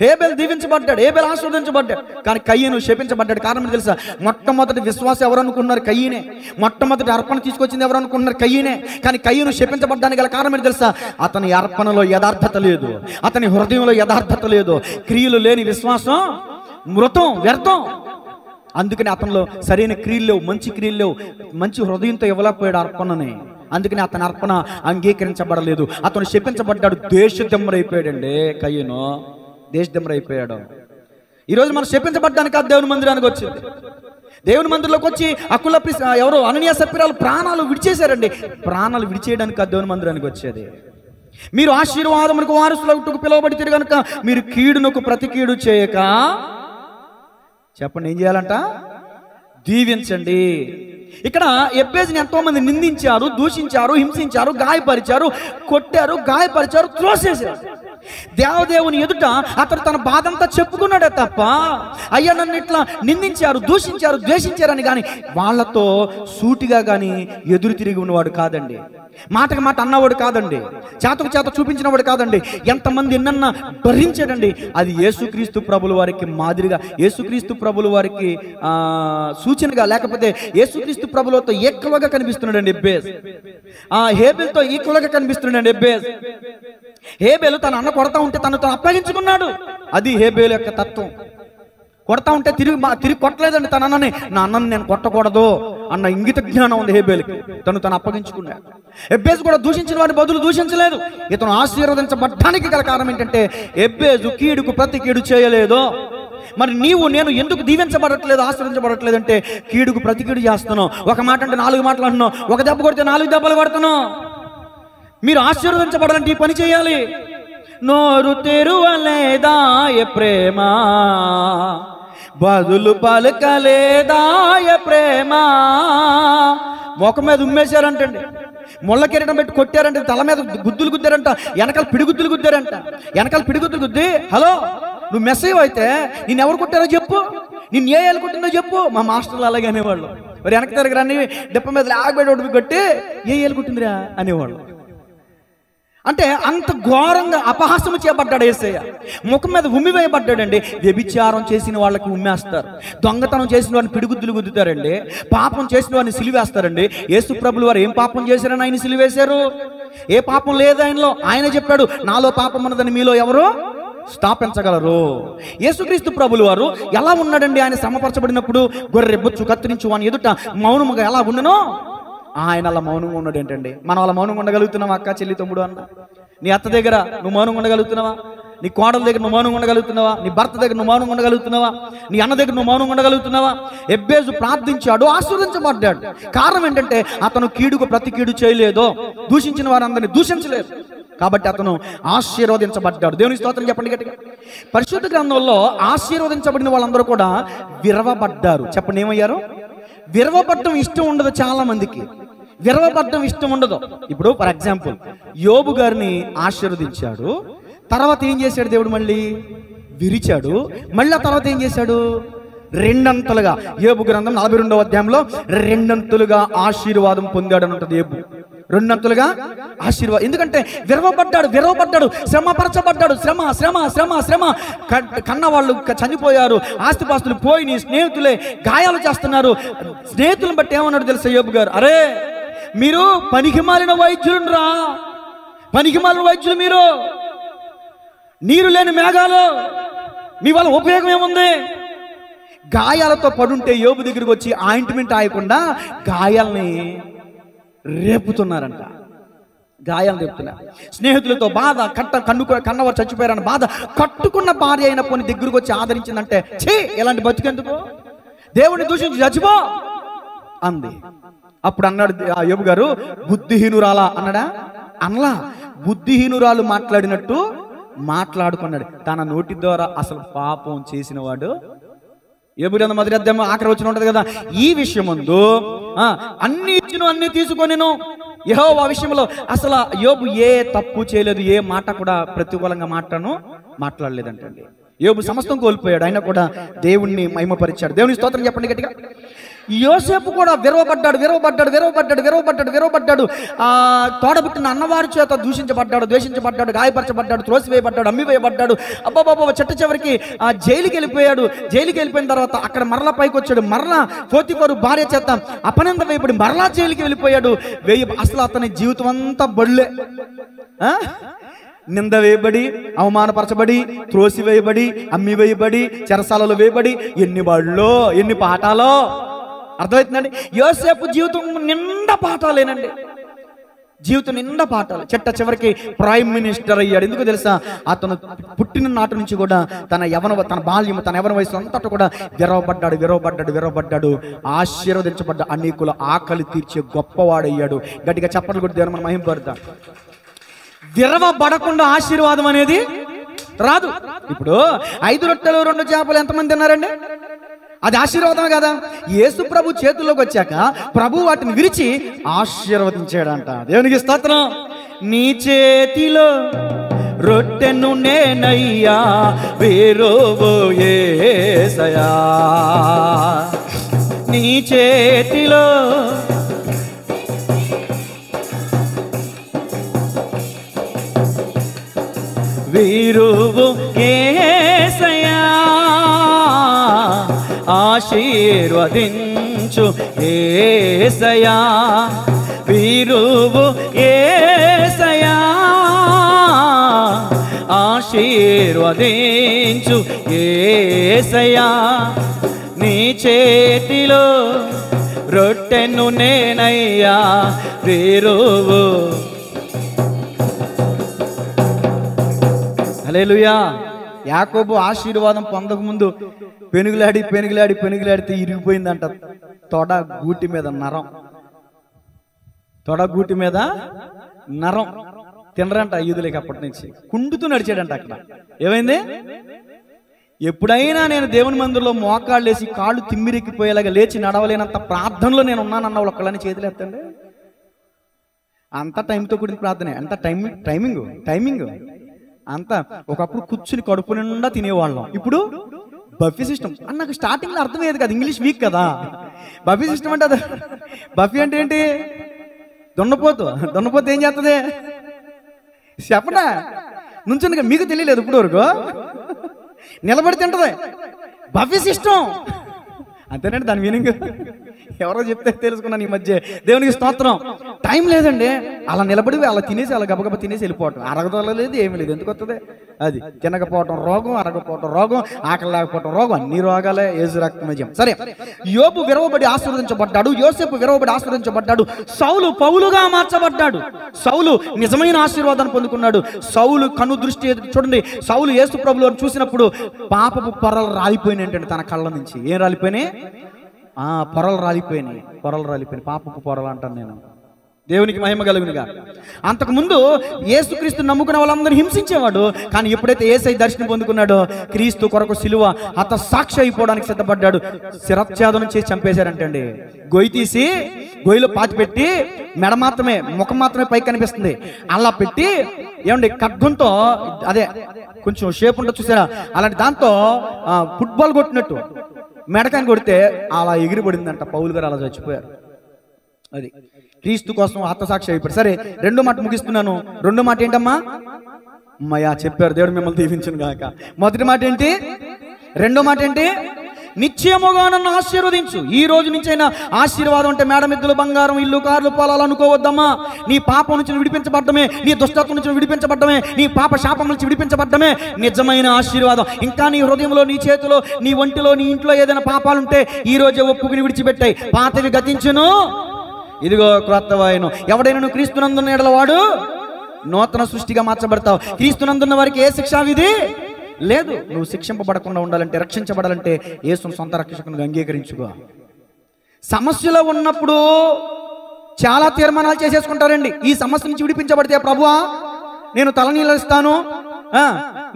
హేబేల్ దీవించబడ్డాడు, హేబేల్ ఆస్వాదించబడ్డాడు. కానీ కయ్యను శపించబడ్డాడు. కారణం తెలుసా? మొట్టమొదటి విశ్వాసం ఎవరు అనుకున్నారు? కయ్యనే. మొట్టమొదటి అర్పణ తీసుకొచ్చింది ఎవరు అనుకున్నారు? కయ్యనే. కానీ కయ్యను శపించబడ్డానికి గల కారణం ఏంటి తెలుసా? అతని అర్పణలో యథార్థత లేదు, అతని హృదయంలో యథార్థత లేదు. క్రియలు లేని విశ్వాసం మృతం, వ్యర్థం. అందుకని అతనిలో సరైన క్రియలు లేవు, మంచి క్రియలు లేవు, మంచి హృదయంతో ఇవ్వలేకపోయాడు అర్పణని. అందుకని అతని అర్పణ అంగీకరించబడలేదు. అతను శపించబడ్డాడు, దేశదెమ్మరైపోయాడండి. కయ్యను దేశదెమ్మరైపోయాడు. ఈరోజు మనం శపించబడ్డానికి కాదు దేవుని మందిరానికి వచ్చింది. దేవుని మందిరంలోకి వచ్చి ఎవరో అననీయ సప్పిరాలు ప్రాణాలు విడిచేశారండి. ప్రాణాలు విడిచేయడానికి కాదు దేవుని మందిరానికి వచ్చేది. మీరు ఆశీర్వాదమునకు వారసులకు పిలువబడితే కనుక మీరు కీడునకు ప్రతి కీడు చేయక, చెప్పండి ఏం చేయాలంట? దీవించండి. ఇక్కడ ఎబ్బేజుని ఎంతో మంది నిందించారు, దూషించారు, హింసించారు, గాయపరిచారు, కొట్టారు, గాయపరిచారు, త్రోసేశారు. దేవదేవుని ఎదుట అతడు తన బాధంతా చెప్పుకున్నాడే తప్ప అయ్యా నన్ను ఇట్లా నిందించారు, దూషించారు, ద్వేషించారని కానీ వాళ్ళతో సూటిగా కానీ ఎదురు తిరిగి ఉన్నవాడు కాదండి. మాటకు మాట అన్నవాడు కాదండి, చేతకు చేత చూపించినవాడు కాదండి. ఎంతమంది ఎన్నన్నా భరించాడండి. అది యేసుక్రీస్తు ప్రభుల వారికి మాదిరిగా, యేసుక్రీస్తు ప్రభుల వారికి సూచనగా, లేకపోతే యేసుక్రీస్తు ప్రభులతో ఈక్వల్గా కనిపిస్తున్నాడండి ఎబ్బేజ్. హేబేల్తో ఈక్వల్గా కనిపిస్తున్నాడండి ఎబ్బేజ్. హేబేలు తన అన్న కొడతా ఉంటే తను అప్పగించుకున్నాడు. అది హేబేలు యొక్క తత్వం. కొడతా ఉంటే తిరిగి కొట్టలేదండి తన అన్నని. నా అన్నని నేను కొట్టకూడదు అన్న ఇంగిత జ్ఞానం ఉంది హేబేలుకి. తను అప్పగించుకున్నాడు. ఎబ్బేజు కూడా దూషించిన వారి బదులు దూషించలేదు. ఇతను ఆశీర్వదించబడ్డానికి గల కారణం ఏంటంటే ఎబ్బేజు కీడుకు ప్రతి కీడు చేయలేదు. మరి నీవు నేను ఎందుకు దీవించబడట్లేదు, ఆశీర్వదించబడట్లేదు అంటే కీడుకు ప్రతి కీడు చేస్తున్నావు. ఒక మాట అంటే 4 మాటలు అంటున్నావు, ఒక దెబ్బ కొడితే 4 దెబ్బలు కొడుతున్నావు. మీరు ఆశీర్వదించబడాలంటే ఈ పని చేయాలి. నోరు తెరువలేదా ప్రేమ, బదులు పలకలేదా ప్రేమ. మొఖం మీద ఉమ్మేశారంటండి, ముళ్ళ కిరీటం పెట్టి కొట్టారంటే, తల మీద గుద్దులు గుద్దారంట, వెనకాల పిడిగుద్దులు గుద్దారంట. వెనకాల పిడిగుద్దులు గుద్ది, హలో నువ్వు మెసేజ్ అయితే నేను ఎవరు కొట్టారో చెప్పు, నిన్ను ఏ ఏళ్ళు కొట్టిందో చెప్పు. మా మాస్టర్లు అలాగే అనేవాళ్ళు. మరి వెనక తిరగ రాని డిప్ప మీద ఆగబెట్టి కొట్టి ఏ ఏళ్ళు కొట్టిందిరా అనేవాళ్ళు. అంటే అంత ఘోరంగా అపహాస్యము చేయబడ్డాడు యేసయ్య. ముఖం మీద ఉమ్మివేయబడ్డాడండి. వ్యభిచారం చేసిన వాళ్ళకి ఉమ్మేస్తారు, దొంగతనం చేసిన వాడిని పిడిగుద్దులు గుద్దుతారండి, పాపం చేసిన వాడిని సిలివేస్తారండి. యేసు ప్రభులు వారు ఏం పాపం చేశారని ఆయన సిలివేశారు? ఏ పాపం లేదు ఆయనలో. ఆయన చెప్పాడు, నాలో పాపం ఉన్నదని మీలో ఎవరు స్థాపించగలరు. యేసుక్రీస్తు ప్రభులు వారు ఎలా ఉన్నాడండి? ఆయన శ్రమపరచబడినప్పుడు గొర్రె బొచ్చు కత్తిరించి వాని ఎదుట మౌనముగా ఎలా ఉండనో ఆయన అలా మౌనంగా ఉన్నాడు. ఏంటండి మనం అలా మౌనంగా ఉండగలుగుతున్నావా? అక్క, చెల్లి, తమ్ముడు, అన్న, నీ అత్త దగ్గర నువ్వు మౌనంగా ఉండగలుగుతున్నావా? నీ కోడల దగ్గర నువ్వు మౌనంగా ఉండగలుగుతున్నావా? నీ భర్త దగ్గర నువ్వు మౌనంగా ఉండగలుగుతున్నావా? నీ అన్న దగ్గర నువ్వు మౌనంగా ఉండగలుగుతున్నావా? ఎబ్బేజు ప్రార్థించాడు, ఆశీర్వదించబడ్డాడు. కారణం ఏంటంటే అతను కీడుకు ప్రతి కీడు చేయలేదు, దూషించిన వారందరినీ దూషించలేదు, కాబట్టి అతను ఆశీర్వదించబడ్డాడు. దేవుని స్తోత్రం చెప్పండి గట్టిగా. పరిశుద్ధ గ్రంథంలో ఆశీర్వదించబడిన వాళ్ళందరూ కూడా విరవబడ్డారు. చెప్పండి, ఏమయ్యారు? విరవబడ్డం ఇష్టం ఉండదు చాలా మందికి, విరవబడ్డం ఇష్టం ఉండదు. ఇప్పుడు ఫర్ ఎగ్జాంపుల్ యోబు గారిని ఆశీర్వదించాడు, తర్వాత ఏం చేశాడు దేవుడు? మళ్ళీ విరిచాడు. మళ్ళీ ఆ తర్వాత ఏం చేశాడు? రెండంతలుగా. యోబు గ్రంథం 42వ అధ్యాయంలో రెండంతలుగా ఆశీర్వాదం పొందాడు అని ఉంటుంది. యోబు రెండంతలుగా ఆశీర్వాదం. ఎందుకంటే విరవబడ్డాడు, శ్రమపరచబడ్డాడు. శ్రమ శ్రమ శ్రమ శ్రమ. కన్న వాళ్ళు చనిపోయారు, ఆస్తిపాస్తులు పోయి, నీ స్నేహితులే గాయాలు చేస్తున్నారు. స్నేహితులను బట్టి ఏమన్నాడు తెలుసా యోబు గారు? అరే, మీరు పనికి మాలిన వైద్యులు రా, పనికి మాలిన వైద్యులు మీరు, నీరు లేని మేఘాలు, మీ వల్ల ఉపయోగం ఏముంది? గాయాలతో పడుంటే యోబు దగ్గరికి వచ్చి ఆయింట్మెంట్ ఆయకుండా గాయాలని రేపుతున్నారంట, గాయాలు రేపుతున్నారు. స్నేహితులతో బాధ, కన్నవారు చచ్చిపోయారన్న బాధ, కట్టుకున్న భార్య అయిన పోనీ దగ్గరకు వచ్చి ఆదరించిందంటే, ఛీ ఎలాంటి బతుకెందుకు, దేవుడిని దూషించి చచ్చిపో అంది. అప్పుడు అన్నాడు ఆ యోబు గారు, బుద్ధిహీనురాలా అన్నాడా? అనలా. బుద్ధిహీనురాలు మాట్లాడినట్టు మాట్లాడుకున్నాడు. తన నోటి ద్వారా అసలు పాపం చేసిన వాడు. యోబు గ్రంథం 1వ అధ్యాయం ఆఖరి వచనం ఉంటది కదా, ఈ విషయమందు అన్ని ఇచ్చును అన్ని తీసుకొనిను. యెహోవా విషయంలో అసలు యోబు ఏ తప్పు చేయలేదు, ఏ మాట కూడా ప్రతికూలంగా మాట్లాడలేదంటండి. యోబు సమస్తం కోల్పోయాడు, అయినా కూడా దేవుణ్ణి మహిమపరిచాడు. దేవుని స్తోత్రం చెప్పండి గట్టిగా. యోసేపు కూడా విరవబడ్డాడు. తోడబుట్టిన అన్నవారి చేత దూషించబడ్డాడు, ద్వేషించబడ్డాడు, గాయపరచబడ్డాడు, త్రోసివేయబడ్డాడు, అమ్మివేయబడ్డాడు. అబ్బాబాబా చెట్ట చివరికి జైలుకి వెళ్ళిపోయాడు. జైలుకి వెళ్ళిపోయిన తర్వాత అక్కడ మరలా పైకి వచ్చాడు. మరలా పోతిఫరు భార్య చేత అపనింద వేయబడి మరలా జైలుకి వెళ్ళిపోయాడు. అసలు అతని జీవితం అంతా బడులే. నింద వేయబడి, అవమానపరచబడి, త్రోసివేయబడి, అమ్మివేయబడి, చెరసాలలో వేయబడి, ఎన్ని బడులో ఎన్ని పాఠాలో. అర్థమవుతుందండి? యోసేపు జీవితం నిండా పాఠాలేనండి, జీవితం నిండా పాఠాలు. చెట్ట చివరికి ప్రైమ్ మినిస్టర్ అయ్యాడు. ఎందుకు తెలుసా? అతను పుట్టిన నాటి నుంచి కూడా తన బాల్యం, తన యవ్వన వయసు అంతటా కూడా విరవబడ్డాడు. ఆశీర్వదించబడ్డ అనేకుల ఆకలి తీర్చే గొప్పవాడయ్యాడు. గట్టిగా చప్పట్లు కొట్టి దేవుని మనం మహిమపడతాం. విరవబడకుండా ఆశీర్వాదం అనేది రాదు. ఇప్పుడు 5 రొట్టెలు 2 చేపలు ఎంతమంది తిన్నారండి? అది ఆశీర్వాదమే కదా. యేసు ప్రభు చేతుల్లోకి వచ్చాక ప్రభు వాటిని విరిచి ఆశీర్వదించాడంట. దేవునికి స్తోత్రం. నీ చేతిలో రొట్టెను నేనయ్యా, వేరోవో యేసయ్యా, నీ చేతిలో వీరువు యేసయ్యా, ఆశీర్వదించు యేసయ్యా, వీరువు యేసయ్యా, ఆశీర్వదించు యేసయ్యా, నీ చేతిలో రొట్టెను నేనయ్యా, వీరువు. హల్లెలూయా. యాకోబు ఆశీర్వాదం పొందకముందు పెనుగులాడితే ఇరిగిపోయిందంట తొడ గూటి మీద నరం. తినరంట యూదులకి. అప్పటి నుంచి కుండుతూ నడిచాడంట. అక్కడ ఏమైంది? ఎప్పుడైనా నేను దేవుని మందిరంలో మోకాళ్ళు వేసి కాళ్ళు తిమ్మిరెక్కిపోయేలాగా లేచి నడవలేనంత ప్రార్థనలో నేను ఉన్నానన్న వాళ్ళని చేతులు ఎత్తండి. అంత టైంతో కూడిన ప్రార్థనే, అంత టైమింగ్ అంతా. ఒకప్పుడు కూర్చుని కడుపు నిండా తినేవాళ్ళం, ఇప్పుడు బఫీ సిస్టమ్. అని నాకు స్టార్టింగ్లో అర్థమయ్యేది కదా, ఇంగ్లీష్ వీక్ కదా. బఫీ సిస్టమ్ అంటే అది. బఫీ అంటే ఏంటి? దున్నపోతు ఏం చేస్తుంది చెప్పనా? నుంచుని మీకు తెలియలేదు ఇప్పుడు వరకు, నిలబడి తింటది. బఫీ సిస్టమ్ అంతేనండి దాని మీనింగ్. ఎవరో చెప్తే తెలుసుకున్నాను ఈ మధ్య. దేవునికి స్తోత్రం. టైం లేదండి. అలా నిలబడి అలా తినేసి అలా గబగబ తినేసి వెళ్ళిపోవటం. అరగదలేదు, ఏమీ లేదు. ఎందుకు వస్తుంది అది? తినకపోవటం రోగం, అరగపోవటం రోగం, ఆకలి లేకపోవటం రోగం, అన్ని రోగాలే యేసు రక్తమయం. సరే, యోబు విరవబడి ఆశీర్వదించబడ్డాడు, యోసేపు విరవబడి ఆశీర్వదించబడ్డాడు, సౌలు పౌలుగా మార్చబడ్డాడు, సౌలు నిజమైన ఆశీర్వాదాన్ని పొందుకున్నాడు. సౌలు కను దృష్టి చూడండి, సౌలు యేసు ప్రభువును చూసినప్పుడు పాపపు పొరలు రాలిపోయినాయి అంటే తన కళ్ళ నుంచి. ఏం రాలిపోయినాయి? పొరలు రాలిపోయినాయి, పొరలు రాలిపోయినాయి. పాపపు పొరలు అంటాను నేను. దేవునికి మహిమ కలుగునుగా. అంతకుముందు యేసుక్రీస్తు నమ్ముకున్న వాళ్ళందరూ హింసించేవాడు. కానీ ఎప్పుడైతే యేసయ్య దర్శనం పొందుకున్నాడో క్రీస్తు కొరకు సిలువ హత సాక్షి అయిపోవడానికి సిద్ధపడ్డాడు. శిరచ్ఛేదనం చేసి చంపేశారంటండి. గొయ్యి తీసి గొయ్యిలో పాతి పెట్టి మెడ మాత్రమే, ముఖం మాత్రమే పైకి కనిపిస్తుంది, అలా పెట్టి ఏమండి ఖడ్గంతో, అదే కొంచెం షేప్ ఉంటుంది చూసారా, అలాంటి దాంతో ఫుట్బాల్ కొట్టినట్టు మెడకాన్ని కొడితే అలా ఎగిరిపడిందంట. పౌలు గారు అలా చచ్చిపోయారు. అది క్రీస్తు కోసం ఆత్మసాక్షి అయిపోయారు. సరే, రెండో మాట ముగిస్తున్నాను. రెండో మాట ఏంటమ్మా? అమ్మయ్యా చెప్పారు, దేవుడు మిమ్మల్ని దీవించును గాక. మొదటి మాట ఏంటి? రెండో మాట ఏంటి? నిశ్చయముగా నన్ను ఆశీర్వదించు. ఈ రోజు నుంచైనా ఆశీర్వాదం అంటే మేడమిద్దులు, బంగారం, ఇల్లు, కార్లు, పొలాలు అనుకోవద్దమ్మా. నీ పాపం నుంచి విడిపించబడ్డమే, నీ దుష్టత్వం నుంచి విడిపించబడ్డమే, నీ పాప శాపం నుంచి విడిపించబడ్డమే నిజమైన ఆశీర్వాదం. ఇంకా నీ హృదయంలో, నీ చేతిలో, నీ ఒంటిలో, నీ ఇంట్లో ఏదైనా పాపాలుంటే ఈ రోజే ఒప్పుకుని విడిచిపెట్టాయి. పాతవి గతించును, ఇదిగో క్రొత్త వాయును. ఎవడైనా నువ్వు క్రీస్తునందున్న ఎడల వాడు నూతన సృష్టిగా మార్చబడతావు. క్రీస్తునందున్న వారికి ఏ శిక్షా విధి లేదు. నువ్వు శిక్షింపబడకుండా ఉండాలంటే, రక్షించబడాలంటే యేసును సొంత రక్షకునిగా అంగీకరించుకో. సమస్యలో ఉన్నప్పుడు చాలా తీర్మానాలు చేసేసుకుంటారండి. ఈ సమస్య నుంచి విడిపించబడితే ప్రభువా నేను తలనీళ్ళు ఇస్తాను,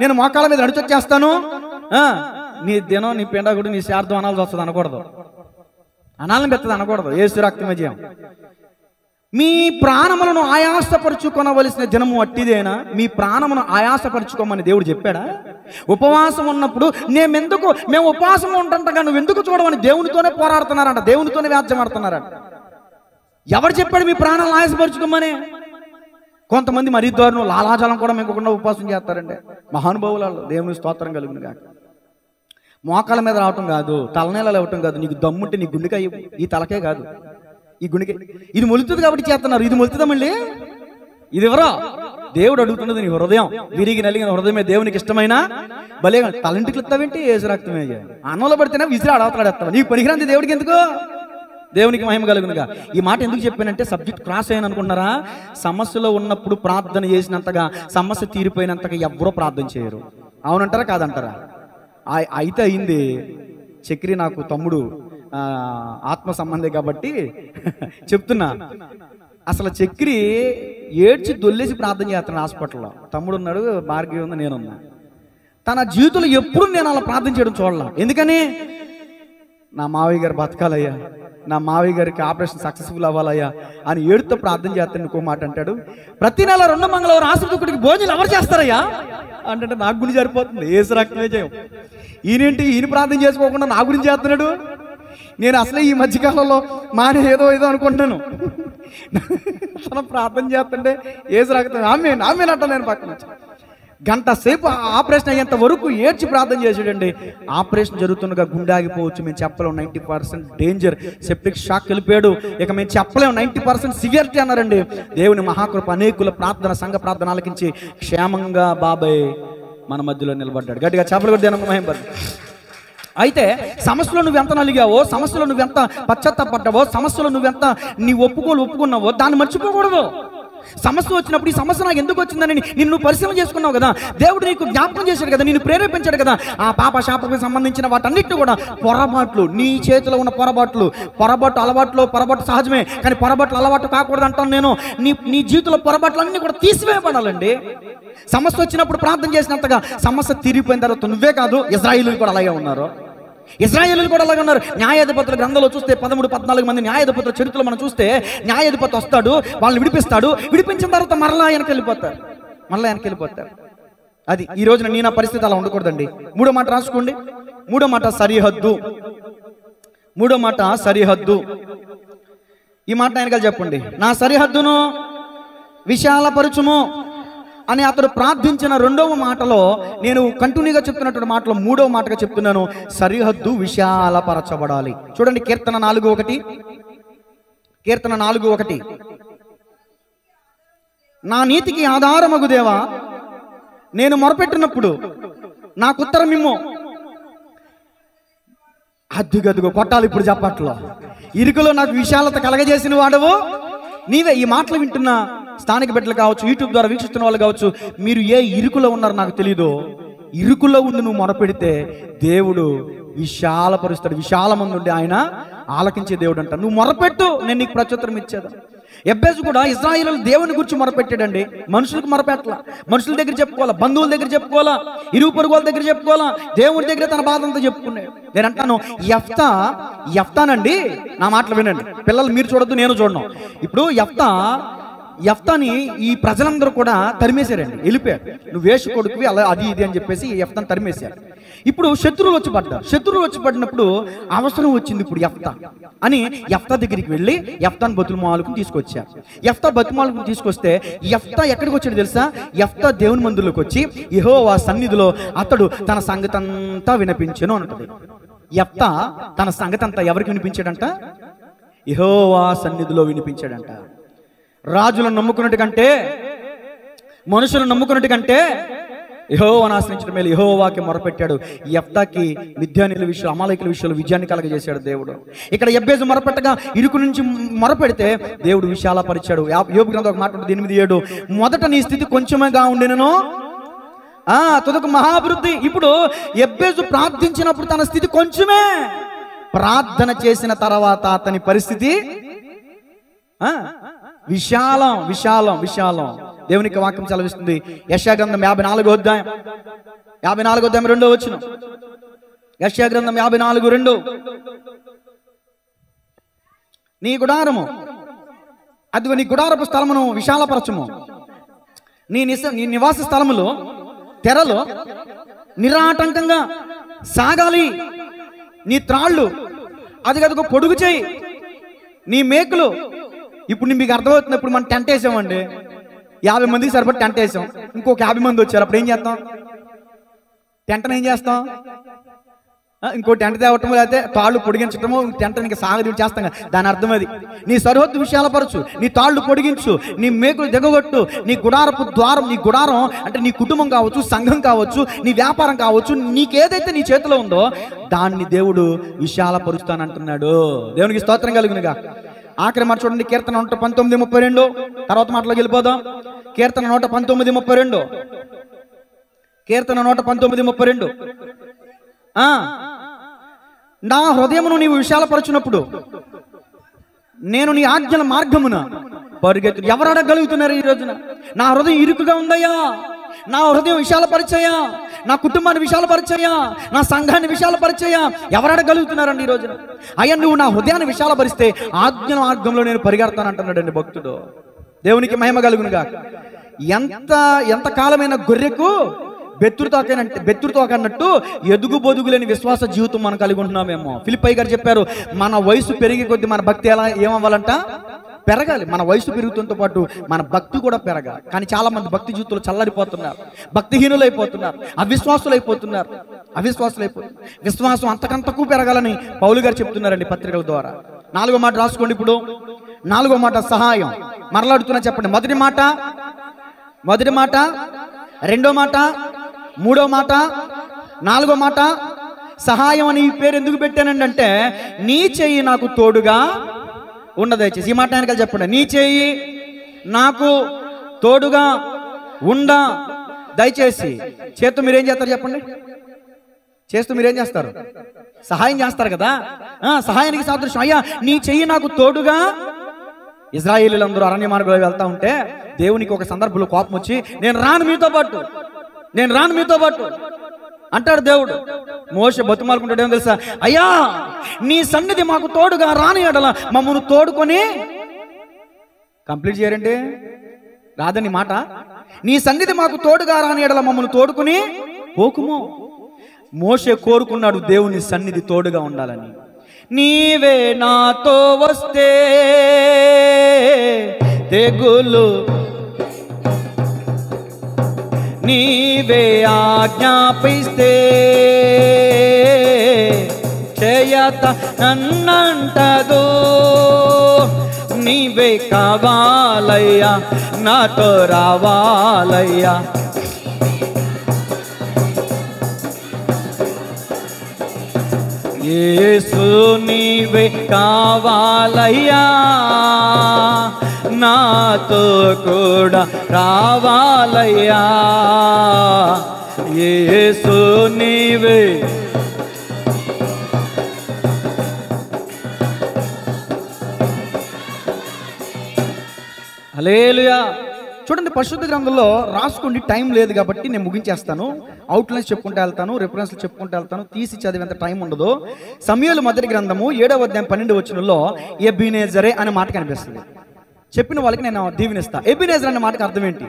నేను మోకాళ్ళ మీద నడిచొచ్చేస్తాను, నీ దినం, నీ పిండా కూడా నీ శార్థం అనాల్సి వస్తుంది అనకూడదు. అనాలని పెద్దది అనకూడదు. యేసు రక్తమయం. మీ ప్రాణములను ఆయాసపరుచుకొనవలసిన దినము అట్టిదేనా? మీ ప్రాణమును ఆయాసపరుచుకోమని దేవుడు చెప్పాడా? ఉపవాసం ఉన్నప్పుడు మేము ఉపవాసం ఉంటుంటగా నువ్వు ఎందుకు చూడమని దేవునితోనే పోరాడుతున్నారంట, దేవునితోనే వ్యాజ్యం ఆడుతున్నారంట. ఎవరు చెప్పాడు మీ ప్రాణాలను ఆయాసపరుచుకోమని? కొంతమంది మరీ దారుణం, లాలాజలం కూడా మింగకుండా ఉపవాసం చేస్తారంటే. మహానుభావులలో దేవుని స్తోత్రం కలుగును గాక. మోకాల మీద రావటం కాదు, తలనేలలో ఇవ్వటం కాదు. నీకు దమ్ముంటే నీ గుండెకాయ, ఈ తలకే కాదు, ఈ గుండెకాయ. ఇది మొలుతుంది కాబట్టి చేస్తున్నారు. ఇది మొలుతుందా మళ్ళీ? ఇది ఎవరో దేవుడు అడుగుతున్నది నీ హృదయం. విరిగి నలిగిన హృదయమే దేవునికి ఇష్టమైన భలే. తలంటికి ఇస్తావేంటి? యేసు రక్తమే. అన్నంలో పడితేనే విసిరి ఆడవతాడేస్తావా? నీకు పనికిరాంది దేవుడికి ఎందుకు? దేవునికి మహిమ కలుగునుగా. ఈ మాట ఎందుకు చెప్పానంటే సబ్జెక్ట్ క్రాస్ అయ్యాను అనుకున్నారా? సమస్యలో ఉన్నప్పుడు ప్రార్థన చేసినంతగా, సమస్య తీరిపోయినంతగా ఎవ్వరూ ప్రార్థన చేయరు. అవునంటారా కాదంటారా? అయితే అయింది. చక్రి నాకు తమ్ముడు, ఆత్మ సంబంధే కాబట్టి చెప్తున్నా. అసలు చక్రి ఏడ్చి దొల్లేసి ప్రార్థన చేస్తున్నాడు హాస్పిటల్లో. తమ్ముడు ఉన్నాడు, భార్గవి ఉంది, నేనున్నా. తన జీవితంలో ఎప్పుడు నేను అలా ప్రార్థన చేయడం చూడాల. ఎందుకని? నా మావయ్య గారు బతకాలయ్యా, నా మావయ్య గారికి ఆపరేషన్ సక్సెస్ఫుల్ అవ్వాలయ్యా అని ఏడుతో ప్రార్థన చేస్తాను. ఇంకో మాట అంటాడు, ప్రతి నెల 2 మంగళవారం ఆసుపత్రికి భోజనాలు ఎవరు చేస్తారయ్యా అంటే నాకు గురించి సరిపోతుంది. యేసు రక్తమే జయం. ఈయన ప్రార్థన చేసుకోకుండా నా గురించి చేస్తున్నాడు. నేను అసలే ఈ మధ్యకాలంలో ఏదో అనుకుంటున్నాను. తన ప్రార్థన చేస్తుంటే యేసు రక్తం ఆమెనంట. నేను పక్కన గంట సేపు ఆపరేషన్ అయ్యేంత వరకు ఏడ్చి ప్రార్థన చేసాడండి. ఆపరేషన్ జరుగుతుండగా గుండె ఆగిపోవచ్చు, మేము చెప్పలేము, 90% డేంజర్, సెప్టిక్ షాక్ వెళ్ళిపోయాడు, ఇక మేము చెప్పలేము, 90% సివియరిటీ అన్నారండి. దేవుని మహాకృప, అనేకుల ప్రార్థన, సంఘ ప్రార్థన ఆలకించి క్షేమంగా బాబాయ్ మన మధ్యలో నిలబడ్డాడు. గట్టిగా చెప్పలు కూడా దేనమ్మ మహిమ. అయితే సమస్యలో నువ్వెంత నలిగావో, సమస్యలో నువ్వెంత పశ్చాత్తాపడ్డావో, సమస్యలో నువ్వెంత నీ ఒప్పుకున్నావో దాన్ని మర్చిపోకూడదు. సమస్య వచ్చినప్పుడు ఈ సమస్య నాకు ఎందుకు వచ్చిందని నిన్ను పరిశీలన చేసుకున్నావు కదా, దేవుడు నీకు జ్ఞాపకం చేశాడు కదా, నిన్ను ప్రేరేపించాడు కదా. ఆ పాప శాపకు సంబంధించిన వాటన్నిటిని కూడా పొరపాట్లు, నీ చేతిలో ఉన్న పొరపాట్లు పొరపాటు సహజమే, కానీ పొరపాట్లు అలవాటు కాకూడదు అంటాను నేను. నీ జీవితంలో పొరపాట్లు అన్నీ కూడా తీసివేయబడాలండి. సమస్య వచ్చినప్పుడు ప్రార్థన చేసినంతగా సమస్య తీరిపోయిన తర్వాత నువ్వే కాదు, ఇశ్రాయేలీయులు కూడా అలాగే ఉన్నారు. న్యాయాధిపతుల గ్రంథంలో చూస్తే 13-14 మంది న్యాయాధిపతుల చరిత్రలో మనం చూస్తే, న్యాయాధిపతి వస్తాడు, వాళ్ళని విడిపిస్తాడు, విడిపించిన తర్వాత మరలా వెనక్కి వెళ్ళిపోతారు. అది ఈ రోజున నీ నా పరిస్థితి అలా ఉండకూడదండి. 3వ మాట రాసుకోండి. 3వ మాట సరిహద్దు. ఈ మాట ఆయన చెప్పండి. నా సరిహద్దును విశాలపరచుము అని అతడు ప్రార్థించిన 2వ మాటలో, నేను కంటిన్యూగా చెప్తున్నటువంటి మాటలో 3వ మాటగా చెప్తున్నాను, సరిహద్దు విశాలపరచబడాలి. చూడండి, కీర్తన 4:1. నా నీతికి ఆధారమగు దేవా, నేను మొరపెట్టినప్పుడు నాకు ఉత్తరం ఇమ్ము. అద్దుగదుగో కొట్టాలి ఇప్పుడు చెప్పట్లో. ఇరుకులో నాకు విశాలత కలగజేసిన వాడవు నీవే. ఈ మాటలు వింటున్న స్థానిక బిడ్డలు కావచ్చు, యూట్యూబ్ ద్వారా వీక్షిస్తున్న వాళ్ళు కావచ్చు, మీరు ఏ ఇరుకులో ఉన్నారో నాకు తెలీదు. ఇరుకులో ఉండి నువ్వు మొరపెడితే దేవుడు విశాలపరుస్తాడు. విశాలమంది ఉండి ఆయన ఆలకించే దేవుడు అంట. నువ్వు మొరపెట్టు, నేను నీకు ప్రత్యుత్తరం ఇచ్చేదా. ఎబ్బేజు కూడా ఇశ్రాయేలు దేవుని గురించి మొరపెట్టాడండి. మనుషులకు మొరపెట్టాల, మనుషుల దగ్గర చెప్పుకోవాలా, బంధువుల దగ్గర చెప్పుకోవాలా, ఇరుగు పొరుగు వాళ్ళ దగ్గర చెప్పుకోవాలా, దేవుడి దగ్గర తన బాధ అంతా చెప్పుకున్నాడు. నేను అంటాను, యెఫ్తానండి, నా మాటలు వినండి పిల్లలు, మీరు చూడొద్దు నేను చూడను. ఇప్పుడు యెఫ్తాని ఈ ప్రజలందరూ కూడా తరిమేశారండి, వెళ్ళిపోయారు. నువ్వు వేష కొడుకువి అలా అది ఇది అని చెప్పేసి యెఫ్తాని తరిమేశారు. ఇప్పుడు శత్రువులు వచ్చి పడినప్పుడు అవసరం వచ్చింది ఇప్పుడు యెఫ్తా అని యెఫ్తా దగ్గరికి వెళ్ళి యెఫ్తాను బతుమాలుకుని తీసుకొచ్చారు. యెఫ్తా బతుమాలుకుని తీసుకొస్తే యెఫ్తా ఎక్కడికి వచ్చాడు తెలుసా? యెఫ్తా దేవుని మందిరంలోకి వచ్చి యెహోవా సన్నిధిలో అతడు తన సంగతి అంతా వినిపించెను అంటది. యెఫ్తా తన సంగతి అంతా ఎవరికి వినిపించాడంట? యెహోవా సన్నిధిలో వినిపించాడంట. రాజులను నమ్ముకున్నట్టు కంటే, మనుషులను నమ్ముకున్నట్టు కంటే యెహోవాను ఆశ్రయించడం మేలు. యెహోవాకి మొరపెట్టాడు. యెఫ్తాకి మిద్యానీయుల విషయంలో, అమాలేకుల విషయంలో విజయాన్ని కలగజేశాడు దేవుడు. ఇక్కడ యెబ్బేజు మొరపెట్టగా ఇరుకు నుంచి మొరపెడితే దేవుడు విశాలపరిచాడు. యోబు గ్రంథం ఒక మాట ఉంటుంది 8:7, మొదట నీ స్థితి కొంచెమేగా ఉండెను, తుదకు మహాభివృద్ధి. ఇప్పుడు యెబ్బేజు ప్రార్థించినప్పుడు తన స్థితి కొంచెమే, ప్రార్థన చేసిన తర్వాత అతని పరిస్థితి విశాలం విశాలం విశాలం. దేవునికి వాక్యం సెలవిస్తుంది. యెషయా గ్రంథం 54వ అధ్యాయం 2వ వచనం. యెషయా గ్రంథం 54:2, నీ గుడారము అదిగో నీ గుడారపు స్థలమును విశాలపరచము, నీ నివాస స్థలములో తెరలో నిరాటంకంగా సాగాలి, నీ త్రాళ్ళు అదిగో పొడుగు చేయి, నీ మేకులు. ఇప్పుడు మీకు అర్థమవుతుంది. ఇప్పుడు మనం టెంట్ వేసామండి, 50 మందికి సరిపడి టెంట్ వేసాం, ఇంకొక 50 మంది వచ్చారు. అప్పుడు ఏం చేస్తాం? టెంట్ని ఏం చేస్తాం? ఇంకో టెంట్ తేవటము, లేకపోతే తాళ్ళు పొడిగించటము, టెంట్ ఇంకా సాగదీడు చేస్తాం కదా. దాని అర్థం అది. నీ సరిహద్దు విశాలపరచు, నీ తాళ్ళు పొడిగించు, నీ మేకులు దిగగొట్టు, నీ గుడారపు ద్వారం, నీ గుడారం అంటే నీ కుటుంబం కావచ్చు, సంఘం కావచ్చు, నీ వ్యాపారం కావచ్చు, నీకేదైతే నీ చేతిలో ఉందో దాన్ని దేవుడు విశాలపరుస్తానంటున్నాడు. దేవునికి స్తోత్రం కలుగునుగా. ఆఖరి మాట చూడండి, కీర్తన 119:32. తర్వాత మాటలోకి వెళ్ళిపోదాం. కీర్తన 119:32. కీర్తన 119:32. నా హృదయమును నీవు విశాలపరచునప్పుడు నేను నీ ఆజ్ఞల మార్గమున పరిగెత్తు. ఎవరు అడగలుగుతున్నారు ఈ రోజున? నా హృదయం ఇరుకుగా ఉందయ్యా, నా హృదయం విశాలపరిచయ్యా, నా కుటుంబాన్ని విశాలపరిచయ్యా, నా సంఘాన్ని విశాలపరిచయ్యా. ఎవరు అడగలుగుతున్నారండి ఈ రోజున? అయ్యా నువ్వు నా హృదయాన్ని విశాలపరిస్తే ఆజ్ఞల మార్గంలో నేను పరిగెడతాను అంటున్నాడండి భక్తుడు. దేవునికి మహిమ కలుగునుగా. ఎంత కాలమైన గొర్రెకు బెత్తురుతో కన్నట్టు ఎదుగు బొదుగులేని విశ్వాస జీవితం మనం కలిగి ఉంటున్నామేమో. ఫిలిప్పై గారు చెప్పారు, మన వయసు పెరిగే కొద్దీ మన భక్తి ఏమవ్వాలంట? పెరగాలి. మన వయసు పెరుగుతుంతో పాటు మన భక్తి కూడా పెరగాలి. కానీ చాలా మంది భక్తి జీవితంలో చల్లరిపోతున్నారు, భక్తిహీనులైపోతున్నారు, అవిశ్వాసులైపోతున్నారు. విశ్వాసం అంతకంతకు పెరగాలని పౌలు గారు చెప్తున్నారండి పత్రికల ద్వారా. 4వ మాట రాసుకోండి. ఇప్పుడు 4వ మాట సహాయం. మరలాడుతున్నా చెప్పండి. మొదటి మాట, 2వ మాట, 3వ మాట, 4వ మాట సహాయం అని ఈ పేరు ఎందుకు పెట్టానండి అంటే, నీ చెయ్యి నాకు తోడుగా ఉన్న దయచేసి. ఈ మాట వెనకాల చెప్పండి. నీ చెయ్యి నాకు తోడుగా ఉండ దయచేసి. చేస్తూ మీరేం చేస్తారు చెప్పండి? మీరేం చేస్తారు? సహాయం చేస్తారు కదా. సహాయానికి సాదృశ్యం. అయ్యా నీ చెయ్యి నాకు తోడుగా. ఇశ్రాయేలీలందరూ అరణ్య మార్గంలో వెళ్తా ఉంటే దేవునికి ఒక సందర్భంలో కోపం వచ్చి, నేను రాను మీతో పాటు అంటాడు దేవుడు. మోషే బతుమాలుకుంటాడు, ఏమో తెలుసా? అయ్యా నీ సన్నిధి మాకు తోడుగా రాని ఎడల మమ్మల్ని తోడుకొని. కంప్లీట్ చేయరండి, రాదని మాట. నీ సన్నిధి మాకు తోడుగా రాని ఎడల మమ్మల్ని తోడుకుని పోకుము. మోషే కోరుకున్నాడు దేవుని సన్నిధి తోడుగా ఉండాలని. నీవే నాతో వస్తే తెగులు, నీవే ఆజ్ఞాపిస్తే చేయత నన్నంటదు. నీవే కావాలయ్యా, నాతో రావాలయ్యా. యేసు నీవే కావాలయ్యా, నాతో కూడా రావాలయ్యా. యేసు నీవే. హల్లెలూయా. చూడండి, పరిశుద్ధ గ్రంథంలో రాసుకోండి, టైం లేదు కాబట్టి నేను ముగించేస్తాను. అవుట్లైన్స్ చెప్పుకుంటూ వెళ్తాను, రిఫరెన్స్లు చెప్పుకుంటూ వెళ్తాను, తీసి చదివేంత టైం ఉండదు. సమూయేలు మొదటి గ్రంథము 7వ అధ్యాయం 12వ వచనంలో ఎబెనెజరే అనే మాట కనిపిస్తుంది. చెప్పిన వాళ్ళకి నేను దీవెనిస్తా. ఎబెనెజర్ అనే మాటకు అర్థం ఏంటి?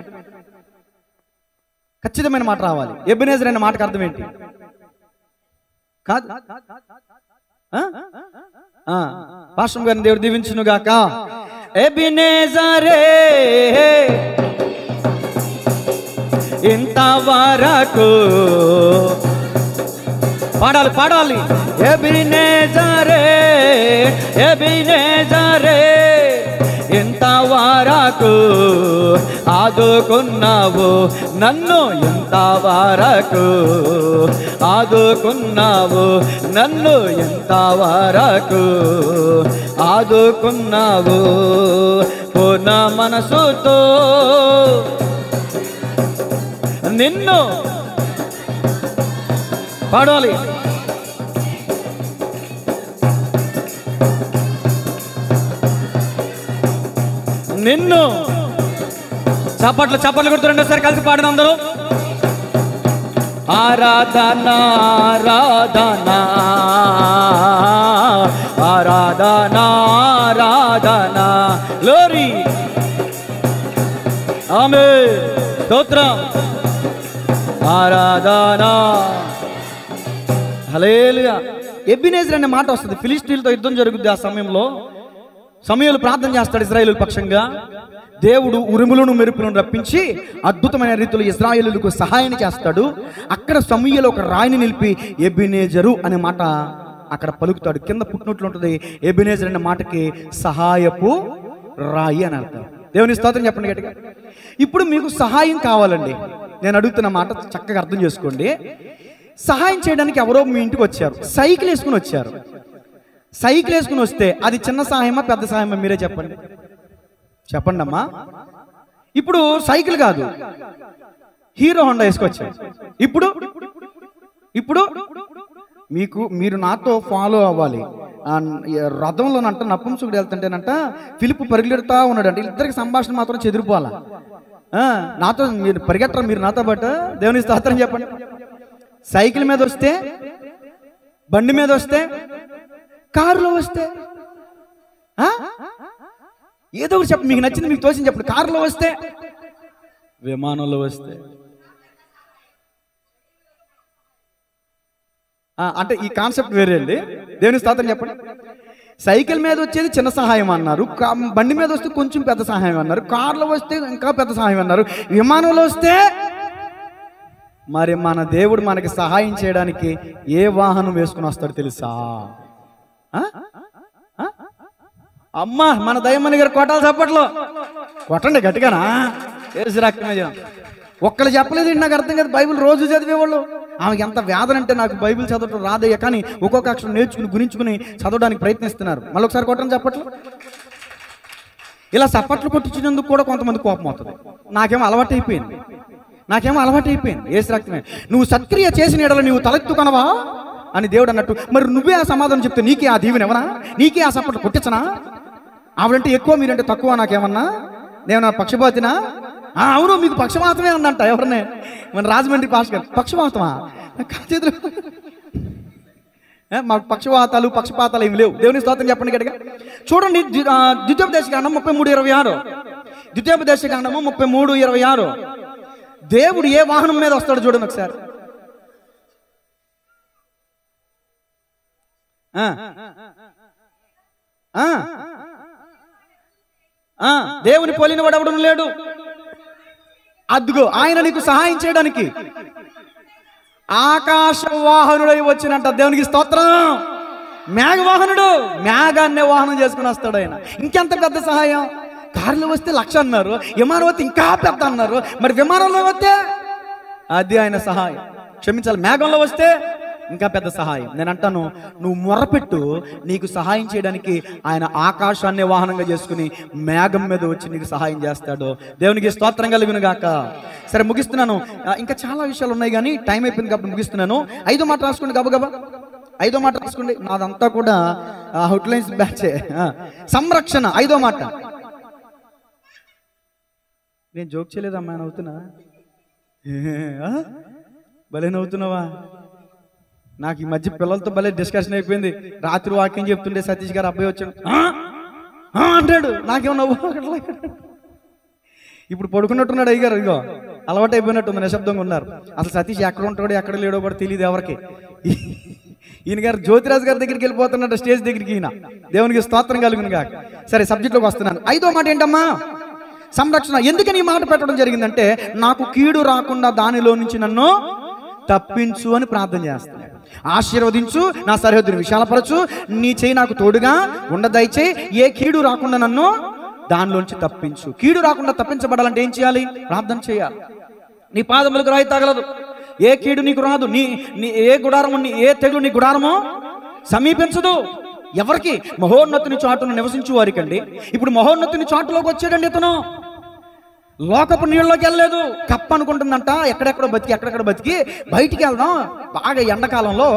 ఖచ్చితమైన మాట రావాలి. ఎబెనెజర్ అనే మాటకు అర్థం ఏంటి? కాదు, పాస్టర్ గారిని దేవుడు దీవించును గాక. ఎబెనెజరే ఇంతవరకు పాడాలి, పాడాలి. ఎబెనెజరే, ఎబెనెజరే ఇంతవరకు ఆదుకున్నావు నన్ను, ఇంతవరకు ఆదుకున్నావు నన్ను, ఇంతవరకు ఆదుకున్నావు. పూర్ణ మనసుతో నిన్ను పాడాలి. నిన్ను చప్పట్లు చప్పట్లు కొడుతూ రెండోసారి కలిసి పాడిన అందరూ. ఆరాధన ఆరాధన ఆరాధన ఆరాధన, గ్లోరీ, ఆమేన్, స్తోత్రం, ఆరాధన. హల్లెలూయా. ఎబెనెజర్ అనే మాట వస్తుంది. ఫిలిష్తీయులతో యుద్ధం జరుగుద్ది. ఆ సమయంలో సమూయేలు ప్రార్థన చేస్తాడు ఇశ్రాయేలు పక్షంగా. దేవుడు ఉరుములను మెరుపులను రప్పించి అద్భుతమైన రీతిలో ఇశ్రాయేలులకు సహాయం చేస్తాడు. అక్కడ సమూయేలు ఒక రాయిని నిలిపి ఎబెనెజరు అనే మాట అక్కడ పలుకుతాడు. కింద పుట్టినట్లు ఉంటుంది. ఎబెనెజర్ అనే మాటకి సహాయపు రాయి అని అర్థం. దేవుని స్తోత్రం చెప్పండి గట్టిగా. ఇప్పుడు మీకు సహాయం కావాలండి. నేను అడుగుతున్న మాట చక్కగా అర్థం చేసుకోండి. సహాయం చేయడానికి ఎవరో మీ ఇంటికి వచ్చారు, సైకిల్ వేసుకుని వచ్చారు. సైకిల్ వేసుకుని వస్తే అది చిన్న సహాయమా పెద్ద సహాయమా? మీరే చెప్పండి, చెప్పండి అమ్మా. ఇప్పుడు సైకిల్ కాదు, హీరో హోండా వేసుకొచ్చారు. ఇప్పుడు ఇప్పుడు మీరు నాతో ఫాలో అవ్వాలి. రథంలోనంట నపుంసకుడు వెళ్తుంటేనంట ఫిలిప్పు పరిగెడుతూ ఉన్నాడంట. ఇద్దరికి సంభాషణ మాత్రం చెదిరిపోవాలా. నాతో మీరు పరిగెట్టరా, మీరు నాతో పాటు. దేవుని స్తోత్రం చెప్పండి. సైకిల్ మీద వస్తే, బండి మీద వస్తే, కారులో వస్తే, ఏదో ఒకటి చెప్పండి, మీకు నచ్చింది, మీకు తోచింది చెప్పండి. కారులో వస్తే, విమానంలో వస్తే, అంటే ఈ కాన్సెప్ట్ వేరే అండి. దేవుని స్తోత్రం చెప్పండి. సైకిల్ మీద వచ్చేది చిన్న సహాయం అన్నారు, బండి మీద వస్తే కొంచెం పెద్ద సహాయం అన్నారు, కారులో వస్తే ఇంకా పెద్ద సహాయం అన్నారు, విమానంలో వస్తే. మరి మన దేవుడు మనకి సహాయం చేయడానికి ఏ వాహనం వేసుకుని వస్తాడు తెలుసా? అమ్మా, మన దయ్యమ్మని గారు కొట్టాలి చప్పట్లో. కొట్టండి గట్టిగానా. ఏసు రక్తమే. ఒక్కళ్ళు చెప్పలేదు, నాకు అర్థం కాదు. బైబిల్ రోజు చదివేవాళ్ళు. ఆమెకి ఎంత వేదన అంటే నాకు బైబిల్ చదవటం రాదయ్యా, కానీ ఒక్కొక్క అక్షరం నేర్చుకుని గురించుకుని చదవడానికి ప్రయత్నిస్తున్నారు. మళ్ళీ ఒకసారి కొట్టండి చప్పట్లు. ఇలా చప్పట్లు కొట్టించినందుకు కూడా కొంతమంది కోపం అవుతుంది. నాకేమో అలవాటు అయిపోయింది. ఏసు రక్తమే. నువ్వు సత్క్రియ చేసిన ఎడల నువ్వు తలెత్తుకొనవా అని దేవుడు అన్నట్టు. మరి నువ్వే ఆ సమాధానం చెప్తే నీకే ఆ దీవెన ఎవరా? నీకే ఆ చప్పట్లు కొట్టించనా? ఆవిడంటే ఎక్కువ, మీరంటే తక్కువ. నాకేమన్నా నేను పక్షపాతినా? అవును, మీకు పక్షపాతమే ఉందంట. ఎవరినే? మన రాజమండ్రి పాస్టర్ గారు. పక్షపాతమా? మాకు పక్షపాతాలు ఏమి లేవు. దేవుని స్తోత్రం చెప్పండి గట్టిగా. చూడండి, ద్వితీయోపదేశకాండం 33:26. ద్వితీయోపదేశకాండము 33:26. దేవుడు ఏ వాహనం మీద వస్తాడు చూడండి ఒకసారి. దేవుని పోలిన వాడు ఎవడు లేడు. అద్దుగో ఆయన నీకు సహాయం చేయడానికి ఆకాశ వాహనుడై వచ్చినంట. దేవునికి స్తోత్రం. మేఘవాహనుడు, మేఘాన్నే వాహనం చేసుకుని వస్తాడు ఆయన. ఇంకెంత పెద్ద సహాయం. కారులో వస్తే 1,00,000 అన్నారు, విమానం వస్తే ఇంకా పెద్ద అన్నారు, మరి విమానంలో వస్తే అది ఆయన సహాయం. క్షమించాలి, మేఘంలో వస్తే ఇంకా పెద్ద సహాయం. నేను అంటాను, నువ్వు మొరపెట్టు, నీకు సహాయం చేయడానికి ఆయన ఆకాశాన్ని వాహనంగా చేసుకుని మేఘం మీద వచ్చి నీకు సహాయం చేస్తాడు. దేవునికి స్తోత్రం కలుగును గాక. సరే, ముగిస్తున్నాను. ఇంకా చాలా విషయాలు ఉన్నాయి కానీ టైం అయిపోయింది కాబట్టి ముగిస్తున్నాను. 5వ మాట రాసుకోండి, గబగబా 5వ మాట రాసుకోండి. నాదంతా కూడా అవుట్లైన్స్ బ్యాచే. సంరక్షణ 5వ మాట. నేను జోక్ చేయలేదమ్మా, నవ్వుతున్నా. భలే నవ్వుతున్నావా? నాకు ఈ మధ్య పిల్లలతో భలే డిస్కషన్ అయిపోయింది. రాత్రి వాక్యం చెప్తుండే సతీష్ గారు అబ్బాయి వచ్చాడు అంటాడు, నాకేమో నవ్వు. ఇప్పుడు పడుకున్నట్టున్నాడు అయ్యగారు, ఇగో అలవాటు అయిపోయినట్టుంది, నిశ్శబ్దంగా ఉన్నారు. అసలు సతీష్ ఎక్కడ ఉంటాడో ఎక్కడ లేడో కూడా తెలియదు ఎవరికి. ఈయన గారు జ్యోతిరాజు గారి దగ్గరికి వెళ్ళిపోతున్నట్టు స్టేజ్ దగ్గరికి. ఈయన దేవునికి స్తోత్రం కలుగును గాక. సరే, సబ్జెక్ట్లోకి వస్తున్నాను. 5వ మాట ఏంటమ్మా? సంరక్షణ. ఎందుకని ఈ మాట పెట్టడం జరిగిందంటే, నాకు కీడు రాకుండా దానిలో నుంచి నన్ను తప్పించు అని ప్రార్థన చేస్తున్నాడు. ఆశీర్వదించు, నా సరిహద్దును విశాలపరచు, నీ చేయి నాకు తోడుగా ఉండదయచేయి, ఏ కీడు రాకుండా నన్ను దానిలోంచి తప్పించు. కీడు రాకుండా తప్పించబడాలంటే ఏం చేయాలి? ప్రార్థన చేయాలి. నీ పాదములకు రాయి తగలదు, ఏ కీడు నీకు రాదు, నీ ఏ గుడారము, ఏ తెగులు నీ గుడారము సమీపించదు. ఎవరికి? మహోన్నతుని చాటును నివసించు వారికండి. ఇప్పుడు మహోన్నతుని చాటులోకి వచ్చాడండి ఇతను. లోకపు నీళ్ళలోకి వెళ్ళలేదు. కప్ప అనుకుంటుందంట ఎక్కడెక్కడ బతికి బయటికి వెళ్దాం. బాగా ఎండాకాలంలో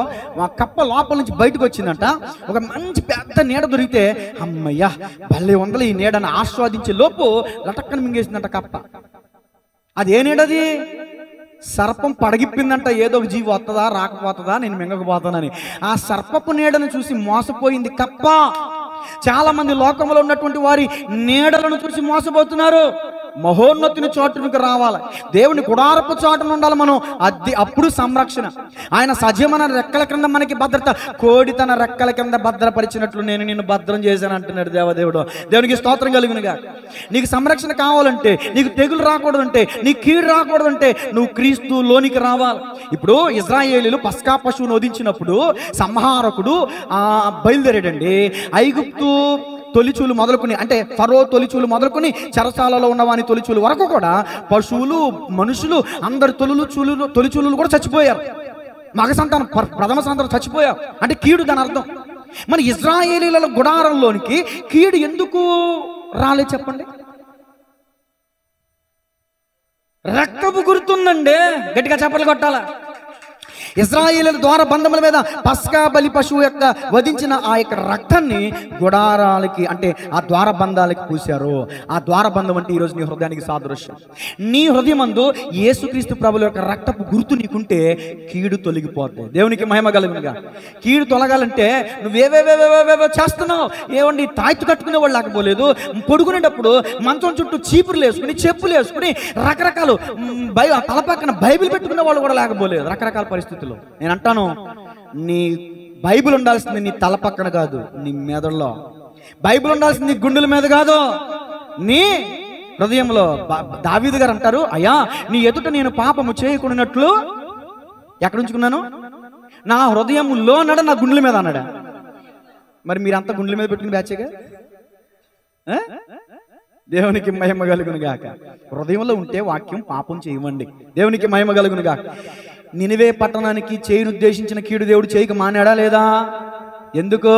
కప్ప లోపల నుంచి బయటకు వచ్చిందంట. ఒక మంచి పెద్ద నీడ దొరికితే అమ్మయ్యా భలే ఉందలే ఈ నీడని ఆస్వాదించే లోపు లటక్కన మింగేసిందంట కప్ప. అది ఏ నీడది? సర్పం పడగిప్పిందంట. ఏదో ఒక జీవి వస్తుందా రాకపోతుందా, నేను మింగకపోతానని. ఆ సర్పపు నీడను చూసి మోసపోయింది కప్ప. చాలా మంది లోకంలో ఉన్నటువంటి వారి నీడలను చూసి మోసపోతున్నారు. మహోన్నతుని చాటునికి రావాలి, దేవుని గుడారపు చాటును ఉండాలి మనం. అప్పుడు సంరక్షణ. ఆయన సజీవన రెక్కల కింద మనకి భద్రత. కోడి తన రెక్కల కింద భద్రపరిచినట్లు నేను నిన్ను భద్రం చేశాను అంటున్నాడు దేవదేవుడు. దేవునికి స్తోత్రం కలుగునుగా. నీకు సంరక్షణ కావాలంటే, నీకు తెగులు రాకూడదంటే, నీకు కీడు రాకూడదంటే నువ్వు క్రీస్తులోనికి రావాలి. ఇప్పుడు ఇజ్రాయేలీలు పస్కా పశువును వధించినప్పుడు సంహారకుడు బయలుదేరాడండి. ఐగుప్తు తొలిచూలు మొదలుకొని, అంటే ఫరో తొలిచూలు మొదలుకొని చెరసాలలో ఉన్నవాని తొలిచూలు వరకు కూడా పశువులు, మనుషులు అందరు తొలిచూలు కూడా చచ్చిపోయారు. మగ సంతానం, ప్రథమ సంతానం చచ్చిపోయారు. అంటే కీడు దాని అర్థం. మన ఇజ్రాయేలీల గుడారంలోనికి కీడు ఎందుకు రాలేదు చెప్పండి? రక్తపు గుర్తుందండి. గట్టిగా చప్పట్లు కొట్టాల. ఇజ్రాయేలీల ద్వార బంధముల మీద పస్కా బలి పశువు యొక్క వధించిన ఆ యొక్క రక్తాన్ని గుడారాలకి, అంటే ఆ ద్వార బంధాలకి పూశారు. ఆ ద్వార బంధం అంటే ఈరోజు నీ హృదయానికి సాదృశ్యం. నీ హృదయమందు యేసుక్రీస్తు ప్రభుల యొక్క రక్తపు గుర్తు నీకుంటే కీడు తొలగిపోతుంది. దేవునికి మహిమ కలుగునుగా. కీడు తొలగాలంటే నువ్వేవేవేవేవేవో చేస్తున్నావు. ఏమండి, తాయితు కట్టుకునే వాళ్ళు లేకపోలేదు. పడుకునేటప్పుడు మంచం చుట్టూ చీపురులు వేసుకుని, చెప్పులు వేసుకుని, రకరకాలు తల పక్కన బైబిల్ పెట్టుకునే వాళ్ళు కూడా లేకపోలేదు. రకరకాల పరిస్థితులు. నేను అంటాను, నీ బైబిల్ ఉండాల్సింది నీ తల పక్కన కాదు, నీ మెదడులో. బైబిల్ ఉండాల్సింది నీ గుండెల మీద కాదు, నీ హృదయంలో. దావీదు గారు అంటారు, అయ్యా నీ ఎదుట నేను పాపము చేయకున్నట్లు ఎక్కడ ఉంచుకున్నాను? నా హృదయంలో అన్నాడా, నా గుండెల మీద అన్నాడా? మరి మీరంతా గుండెల మీద పెట్టుకుని బ్యాచేగా. దేవునికి మహిమ కలుగును గాక. హృదయంలో ఉంటే వాక్యం పాపం చేయమండి. దేవునికి మహిమ కలుగును గాక. నినివే పట్టణానికి చేయను ఉద్దేశించిన కీడు దేవుడు చేయక మానాడా లేదా? ఎందుకో?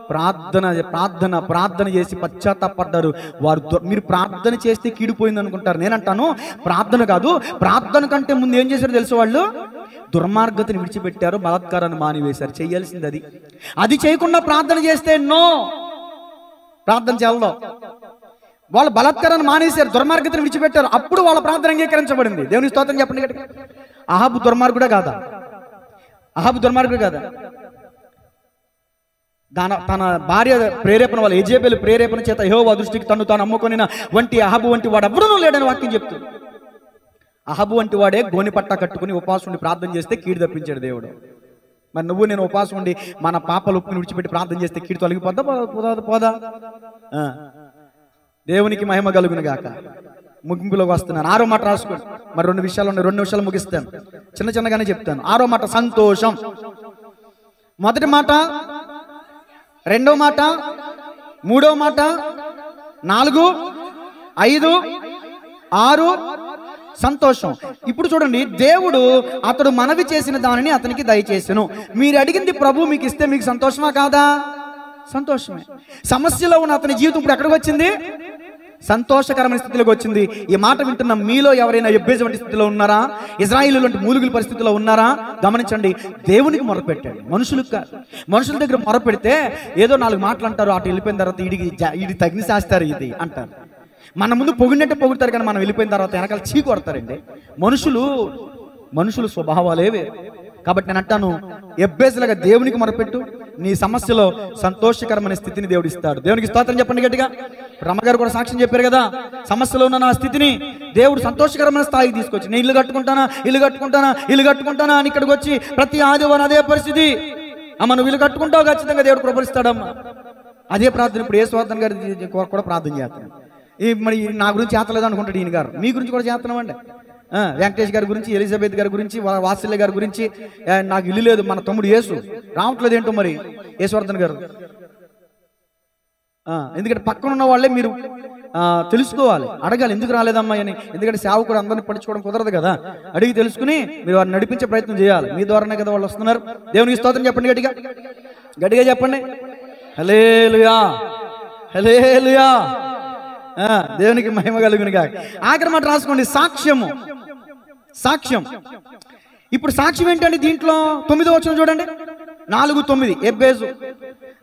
ప్రార్థన చేసి పశ్చాత్తాపడ్డారు వారు. మీరు ప్రార్థన చేస్తే కీడిపోయింది అనుకుంటారు. నేనంటాను, ప్రార్థన కాదు, ప్రార్థన కంటే ముందు ఏం చేశారు తెలుసు? వాళ్ళు దుర్మార్గతని విడిచిపెట్టారు, బలాత్కారాన్ని మానివేశారు. చేయాల్సింది అది చేయకుండా ప్రార్థన చేస్తే నో, ప్రార్థన చేయాలో. వాళ్ళు బలాత్కారాన్ని మానేశారు, దుర్మార్గతను విడిచిపెట్టారు, అప్పుడు వాళ్ళ ప్రార్థన అంగీకరించబడింది. దేవుని స్తోత్రం చెప్పండి గట్టిగా. అహాబు దుర్మార్గుడే కాదా? అహాబు దుర్మార్గుడు కాదా? తన భార్య ప్రేరేపణ వల్ల, యెజెబెలు ప్రేరేపణ చేత యెహోవా దృష్టికి తను తాను అమ్ముకొనిన వంటి అహాబు వంటి వాడు ఎవడనూ లేడని వాక్యం చెప్తుంది. అహాబు వంటి వాడే గోని పట్టా కట్టుకుని ఉపవాసం ఉండి ప్రార్థన చేస్తే కీడు తప్పించాడు దేవుడు. మరి నువ్వు నేను ఉపవాసం ఉండి మన పాపలు ఉప్పుని విడిచిపెట్టి ప్రార్థన చేస్తే కీడు తొలగిపోద్దా? పోదా? దేవునికి మహిమ కలుగును గాక. ముగింపులోకి వస్తున్నాను. 6వ మాట రాసుకోండి. మరి 2 విషయాలు ఉన్నాయి, 2 నిమిషాలు ముగిస్తాను. చిన్నగానే చెప్తాను. 6వ మాట సంతోషం. మొదటి మాట రెండో మాట, మూడో మాట, 4, 5, 6 సంతోషం. ఇప్పుడు చూడండి, దేవుడు అతడు మనవి చేసిన దానిని అతనికి దయచేసెను. మీరు అడిగింది ప్రభు మీకు ఇస్తే మీకు సంతోషమా కాదా? సంతోషమే. సమస్యలో ఉన్న అతని జీవితం ఇప్పుడు ఎక్కడికి వచ్చింది? సంతోషకరమైన స్థితిలోకి వచ్చింది. ఈ మాట వింటున్న మీలో ఎవరైనా ఎబ్బేజు వంటి స్థితిలో ఉన్నారా? ఇజ్రాయిలు వంటి మూలుగుల పరిస్థితిలో ఉన్నారా? గమనించండి, దేవునికి మొరపెట్టండి, మనుషులకు కాదు. మనుషుల దగ్గర మొరపెడితే ఏదో 4 మాటలు అంటారు, అటు వెళ్ళిపోయిన తర్వాత ఈడికి తగిన శాస్తారు ఇది అంటారు. మన ముందు పొగిడినట్టే పొగుడతారు, కానీ మనం వెళ్ళిపోయిన తర్వాత వెనకాల చీ కొడతారండి. మనుషులు స్వభావాలే వేరు. కాబట్టి నేను అంటాను, ఎబ్బేజులాగా దేవునికి మొరపెట్టు. నీ సమస్యలో సంతోషకరమైన స్థితిని దేవుడు ఇస్తాడు. దేవునికి స్తోత్రం చెప్పండి గట్టిగా. రమ్మగారు కూడా సాక్ష్యం చెప్పారు కదా, సమస్యలో ఉన్న నా స్థితిని దేవుడు సంతోషకరమైన స్థాయికి తీసుకొచ్చి, నేను ఇల్లు కట్టుకుంటానా అని ఇక్కడికి వచ్చి ప్రతి ఆదివారం అదే పరిస్థితి. అమ్మ నువ్వు ఇల్లు కట్టుకుంటావు, ఖచ్చితంగా దేవుడు కృపరిస్తాడమ్మా. అదే ప్రార్థన ఇప్పుడు యేసువర్ధన్ గారి కూడా ప్రార్థన చేస్తాను. మరి నా గురించి చేతలేదు అనుకుంటాడు ఈయన గారు, మీ గురించి కూడా చేస్తున్నామండి. వెంకటేష్ గారి గురించి, ఎలిజబెత్ గారి గురించి, వాత్సల్య గారి గురించి, నాకు ఇల్లు లేదు, మన తమ్ముడు యేసు రావట్లేదు ఏంటో మరి యేసువర్ధన్ గారు. ఎందుకంటే పక్కన ఉన్న వాళ్ళే మీరు తెలుసుకోవాలి, అడగాలి ఎందుకు రాలేదమ్మా అని. ఎందుకంటే సేవకుడు అందరిని పట్టించుకోవడం కుదరదు కదా. అడిగి తెలుసుకుని మీరు వారిని నడిపించే ప్రయత్నం చేయాలి. మీ ద్వారానే కదా వాళ్ళు వస్తున్నారు. దేవునికి స్తోత్రం చెప్పండి గట్టిగా చెప్పండి. హల్లెలూయా, హల్లెలూయా. దేవునికి మహిమ కలుగును గాక. ఆఖరి మాట రాసుకోండి, సాక్ష్యం. ఇప్పుడు సాక్ష్యం ఏంటంటే దీంట్లో 9వ వచనం చూడండి, 4:9.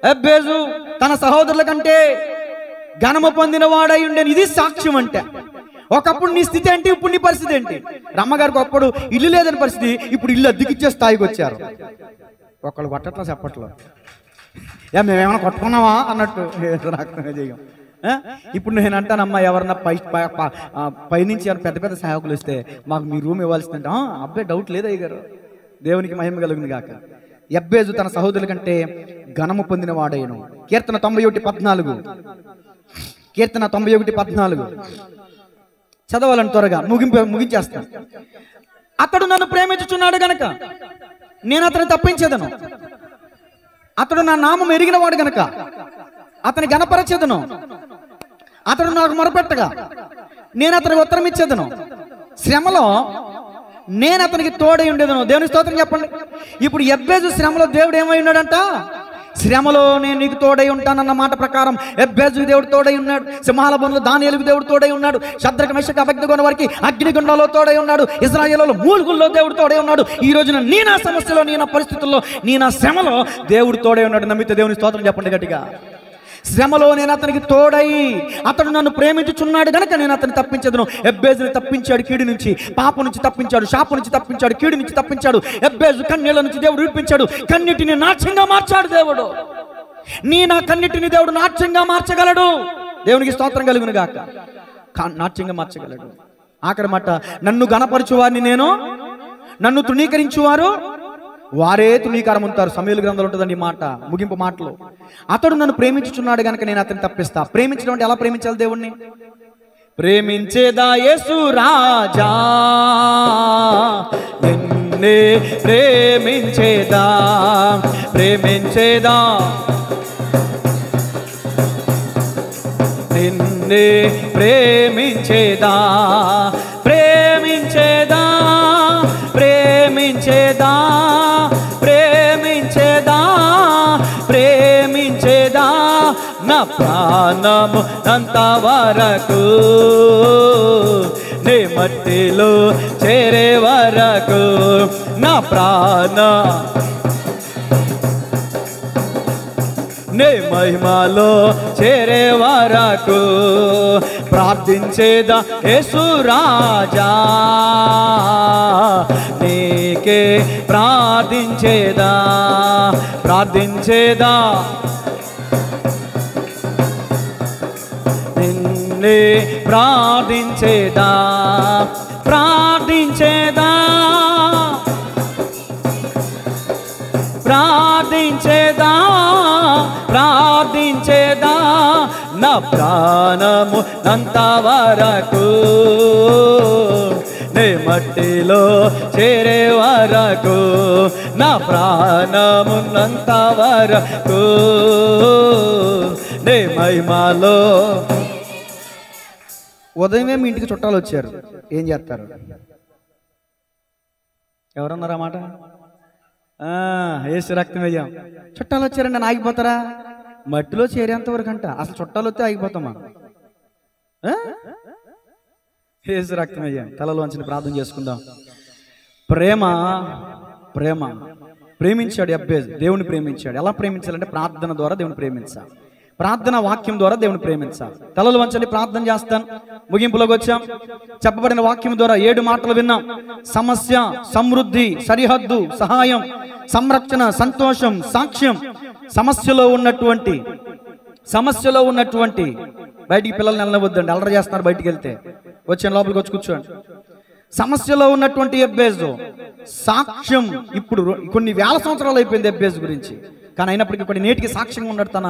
ఎబ్బేజు తన సహోదరుల కంటే ఘనము పొందిన వాడై ఉండేను. ఇది సాక్ష్యం అంటే. ఒకప్పుడు నీ స్థితి ఏంటి, ఇప్పుడు నీ పరిస్థితి ఏంటి? రమ్మగారికి అప్పుడు ఇల్లు లేదని పరిస్థితి, ఇప్పుడు ఇల్లు అద్దెకిచ్చే స్థాయికి వచ్చారు. ఒకళ్ళు కొట్టట్లో చెప్పట్లో మేమేమైనా కొట్టుకున్నావా అన్నట్టు చేయం. ఇప్పుడు నేను అంటానమ్మా, ఎవరన్నా పైనుంచి పెద్ద పెద్ద సేవకులు వస్తే మాకు మీ రూమ్ ఇవ్వాల్సిందంటే అబ్బాయి డౌట్ లేదు అయ్య గారు. దేవునికి మహిమ కలుగును గాక. ఎబ్బేజు తన సహోదరుల కంటే ఘనము పొందిన వాడైను. కీర్తన 91:14 చదవాలని త్వరగా ముగించేస్తాను. అతడు నన్ను ప్రేమించుచున్నాడు గనక నేను అతన్ని తప్పించేదను. అతడు నా నామం ఎరిగిన వాడు గనక అతని గణపరచేదను. అతడు నాకు మొరపెట్టగా నేను అతనికి ఉత్తరం ఇచ్చేదను. శ్రమలో నేను అతనికి తోడై ఉండేదను. దేవుని స్తోత్రం చెప్పండి. ఇప్పుడు ఎబ్బేజు శ్రమలో దేవుడు ఏమై ఉన్నాడంట? శ్రమలో నేను నీకు తోడై ఉంటానన్న మాట ప్రకారం ఎబ్బేజుకు దేవుడు తోడై ఉన్నాడు. సింహాల బోనులో దానియేలుకు దేవుడు తోడై ఉన్నాడు. షద్రకు మెషకు అబేద్నెగో వారికి అగ్నిగుండంలో తోడై ఉన్నాడు. ఇశ్రాయేలులో మూలుగుల్లో దేవుడు తోడై ఉన్నాడు. ఈ రోజున నీ నా సమస్యలో, నీ నా పరిస్థితుల్లో, నీ నా శ్రమలో దేవుడు తోడై ఉన్నాడు. నమ్మితే దేవుని స్తోత్రం చెప్పండి గట్టిగా. శ్రమలో నేను అతనికి తోడై, అతడు నన్ను ప్రేమించుచున్నాడు గనక నేను అతన్ని తప్పించదును. ఎబ్బేజుని తప్పించాడు కీడు నుంచి, పాపం నుంచి తప్పించాడు, శాపం నుంచి తప్పించాడు, కీడు నుంచి తప్పించాడు. ఎబ్బేజు కన్నీళ్ళ నుంచి దేవుడు విడిపించాడు. కన్నిటిని నాట్యంగా మార్చాడు దేవుడు. నా కన్నిటిని దేవుడు నాట్యంగా మార్చగలడు. దేవునికి స్తోత్రం కలుగును గాక. నాట్యంగా మార్చగలడు. ఆఖరి మాట, నన్ను గణపరచు వారిని నన్ను తృణీకరించువారు వారే తృణీకారం ఉంటారు. సమూయేలు గ్రంథంలో ఉంటుందండి ఈ మాట, ముగింపు మాటలు. అతడు నన్ను ప్రేమించుచున్నాడు గనక నేను అతన్ని తప్పిస్తా. ప్రేమించడం అంటే ఎలా ప్రేమించాలి దేవుణ్ణి? ప్రేమించేదా యేసు రాజా, నిన్నే ప్రేమించేదా, నిన్నే ప్రేమించేదా, నా ప్రాణము అంతవరకు, నీ మట్టిలో చేరే వరకు, నా నీ మహిమలో చేరే వరకు ప్రార్థించేదా యేసు రాజా, నీకే ప్రార్థించేదా, నిన్నే ప్రార్థించేదా, నా ప్రాణము అంతవరకు, నీ మట్టిలో చేరే వరకు, నా ప్రాణమున్నంత వరకు నే మహిమలో. ఉదయమే మీ ఇంటికి చుట్టాలు వచ్చారు, ఏం చేస్తారు? ఎవరన్నారా మాట? ఏసు రక్తం వేయం. చుట్టాలు వచ్చారండి అని ఆగిపోతారా? మట్టిలో చేరేంత వరకు అంట. అసలు చుట్టాలు వస్తే ఆగిపోతామా? ఏసు రక్తం వేయం. తలలో వంచిన ప్రార్థన చేసుకుందాం. ప్రేమ ప్రేమ ప్రేమించాడు యెబ్బేజు, దేవుని ప్రేమించాడు. ఎలా ప్రేమించాలంటే ప్రార్థన ద్వారా దేవుని ప్రేమించాలి, ప్రార్థన వాక్యం ద్వారా దేవుని ప్రేమించాలి. తలలు వంచండి, ప్రార్థన చేస్తాను. ముగింపులోకి వచ్చాం. చెప్పబడిన వాక్యం ద్వారా 7 మాటలు విన్నాం. సమస్య, సమృద్ధి, సరిహద్దు, సహాయం, సంరక్షణ, సంతోషం, సాక్ష్యం. సమస్యలో ఉన్నటువంటి బయటికి పిల్లల్ని వెళ్ళవద్దండి, అల్లరి చేస్తున్నారు బయటికి వెళ్తే. వచ్చాను, లోపలికి వచ్చి కూర్చోండి. సమస్యలో ఉన్నటువంటి యెబ్బేజు సాక్ష్యం. ఇప్పుడు కొన్ని వేల సంవత్సరాలు అయిపోయింది యెబ్బేజు గురించి, కానీ అయినప్పటికీ కొన్ని నేటికి సాక్ష్యంగా ఉన్నాడు తన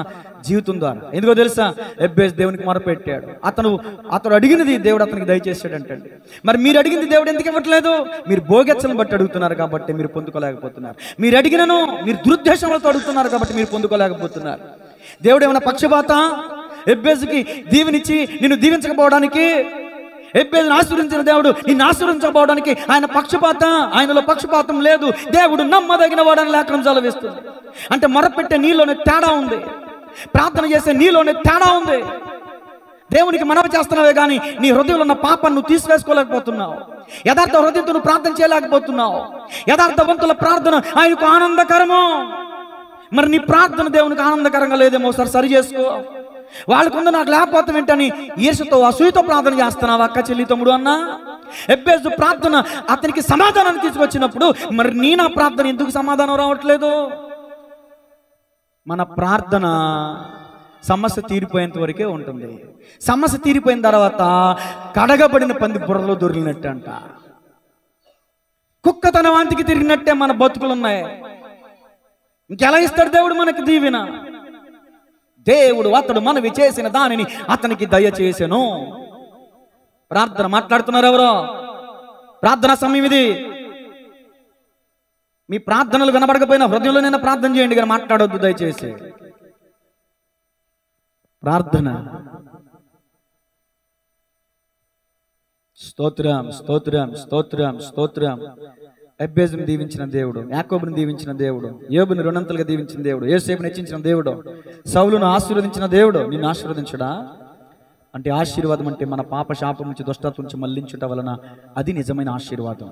జీవితం ద్వారా. ఎందుకో తెలుసా? యెబ్బేజు దేవునికి మొరపెట్టాడు. అతడు అడిగినది దేవుడు అతనికి దయచేసాడు అంటండి. మరి మీరు అడిగింది దేవుడు ఎందుకు ఇవ్వట్లేదు? మీరు భోగెచ్చలను బట్టి అడుగుతున్నారు కాబట్టి మీరు పొందుకోలేకపోతున్నారు. మీరు అడిగినను మీరు దురుద్దేశంతో అడుగుతున్నారు కాబట్టి మీరు పొందుకోలేకపోతున్నారు. దేవుడు ఏమైనా పక్షపాత? యెబ్బేజుకి దీవెనిచ్చి నిన్ను దీవించకపోవడానికి, యెబ్బేజును ఆశీర్వదించిన దేవుడు నిన్ను ఆశీర్వదించకపోవడానికి ఆయన పక్షపాత? ఆయనలో పక్షపాతం లేదు. దేవుడు నమ్మదగిన వాడని లేఖనం చదివిస్తుంది. అంటే మొరపెట్టే నీలోనే తేడా ఉంది, ప్రార్థన చేసే నీలోనే తేడా ఉంది. దేవునికి మనవి చేస్తున్నావే కానీ నీ హృదయంలో ఉన్న పాపాన్ని నువ్వు తీసివేసుకోలేకపోతున్నావు. యథార్థ హృదయంతో నువ్వు ప్రార్థన చేయలేకపోతున్నావు. యథార్థవంతుల ప్రార్థన ఆయనకు ఆనందకరము. మరి నీ ప్రార్థన దేవునికి ఆనందకరంగా లేదేమో ఒకసారి సరి చేసుకో. వాళ్ళకుంది నాకు లేకపోతే ఏంటని ఈర్షతో అసూయతో ప్రార్థన చేస్తున్నావు అక్క, చెల్లి, తమ్ముడు అన్నా. యెబ్బేజు ప్రార్థన అతనికి సమాధానాన్ని తీసుకొచ్చినప్పుడు మరి నీ నా ప్రార్థన ఎందుకు సమాధానం రావట్లేదు? మన ప్రార్థన సమస్య తీరిపోయేంత వరకే ఉంటుంది. సమస్య తీరిపోయిన తర్వాత కడగబడిన పంది బుర్రలో దొరికినట్టు అంట. కుక్క తన వాంతికి తిరిగినట్టే మన బతుకులు ఉన్నాయి. ఇంకెలా ఇస్తాడు దేవుడు మనకి దీవెన? దేవుడు అతడు మనవి చేసిన దానిని అతనికి దయచేసెను. ప్రార్థన మాట్లాడుతున్నారు ఎవరో? ప్రార్థన సమయం ఇది. మీ ప్రార్థనలు వినబడకపోయినా హృదయంలోనైనా ప్రార్థన చేయండి, కానీ మాట్లాడొద్దు దయచేసి. ప్రార్థన. స్తోత్రం, స్తోత్రం, స్తోత్రం, స్తోత్రం. యెబ్బేజును దీవించిన దేవుడు, యాకోబును దీవించిన దేవుడు, యోబుని 2 అంతలుగా దీవించిన దేవుడు, యోసేపును హెచ్చించిన దేవుడు, సౌలును ఆశీర్వదించిన దేవుడు నిన్ను ఆశీర్వదించడా? అంటే ఆశీర్వాదం అంటే మన పాప శాపం నుంచి, దుష్టత్వం నుంచి మళ్లించుట వలన అది నిజమైన ఆశీర్వాదం.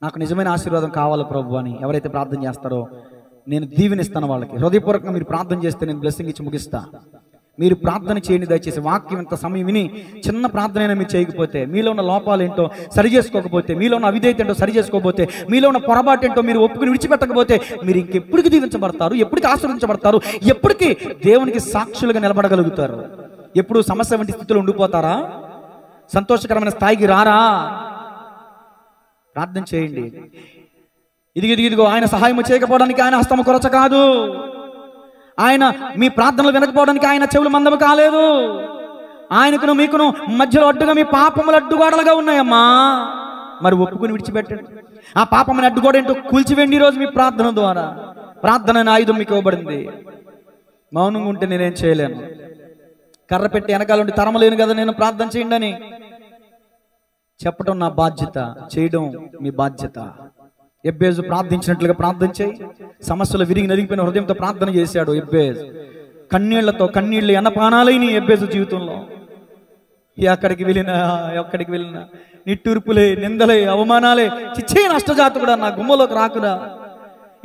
నాకు నిజమైన ఆశీర్వాదం కావాలి ప్రభు అని ఎవరైతే ప్రార్థన చేస్తారో నేను దీవెనిస్తాను వాళ్ళకి. హృదయపూర్వకంగా మీరు ప్రార్థన చేస్తే నేను బ్లెస్సింగ్ ఇచ్చి ముగిస్తా. మీరు ప్రార్థన చేయండి దయచేసి. వాక్యం ఇంత సమయం విని చిన్న ప్రార్థన అయినా మీరు చేయకపోతే, మీలో ఉన్న లోపాలు ఏంటో సరి చేసుకోకపోతే, మీలో ఉన్న అవిధేయత ఏంటో సరి చేసుకోకపోతే, మీలో ఉన్న పొరపాటు ఏంటో మీరు ఒప్పుకుని విడిచిపెట్టకపోతే మీరు ఇంకెప్పటికి దీవించబడతారు, ఎప్పటికి ఆశీర్వదించబడతారు, ఎప్పటికీ దేవునికి సాక్షులుగా నిలబడగలుగుతారు. ఎప్పుడు సమస్య వంటి స్థితిలో ఉండిపోతారా? సంతోషకరమైన స్థాయికి రారా? ప్రార్థన చేయండి. ఇదిగో ఆయన సహాయం చేయకపోవడానికి ఆయన హస్తము కొరచ కాదు. ఆయన మీ ప్రార్థనలు వినకపోవడానికి ఆయన చెవులు మందము కాలేదు. ఆయనకును మీకును మధ్యలో అడ్డుగా మీ పాపములు అడ్డుగోడలుగా ఉన్నాయమ్మా. మరి ఒప్పుకుని విడిచిపెట్టండి. ఆ పాపముని అడ్డుగోడ ఏంటో కూల్చివేయండి ఈరోజు మీ ప్రార్థన ద్వారా. ప్రార్థన అనే ఆయుధం మీకు ఇవ్వబడింది. మౌనంగా ఉంటే నేనేం చేయలేను. కర్ర పెట్టి వెనకాల ఉండి తరమలేను కదా నేను ప్రార్థన చేయండి అని చెప్పడం నా బాధ్యత, చేయడం మీ బాధ్యత. యెబ్బేజు ప్రార్థించినట్లుగా ప్రార్థన చేయి. సమస్యలు విరిగి నలిగిపోయిన హృదయంతో ప్రార్థన చేశాడు యెబ్బేజు. కన్నీళ్లు ఎన్నపానాలైన యెబ్బేజు జీవితంలో ఎక్కడికి వెళ్ళినా నిట్టూర్పులే, నిందలే, అవమానాలే. చిచ్చే నష్టజాతు కూడా నా గుమ్మలోకి రాకురా.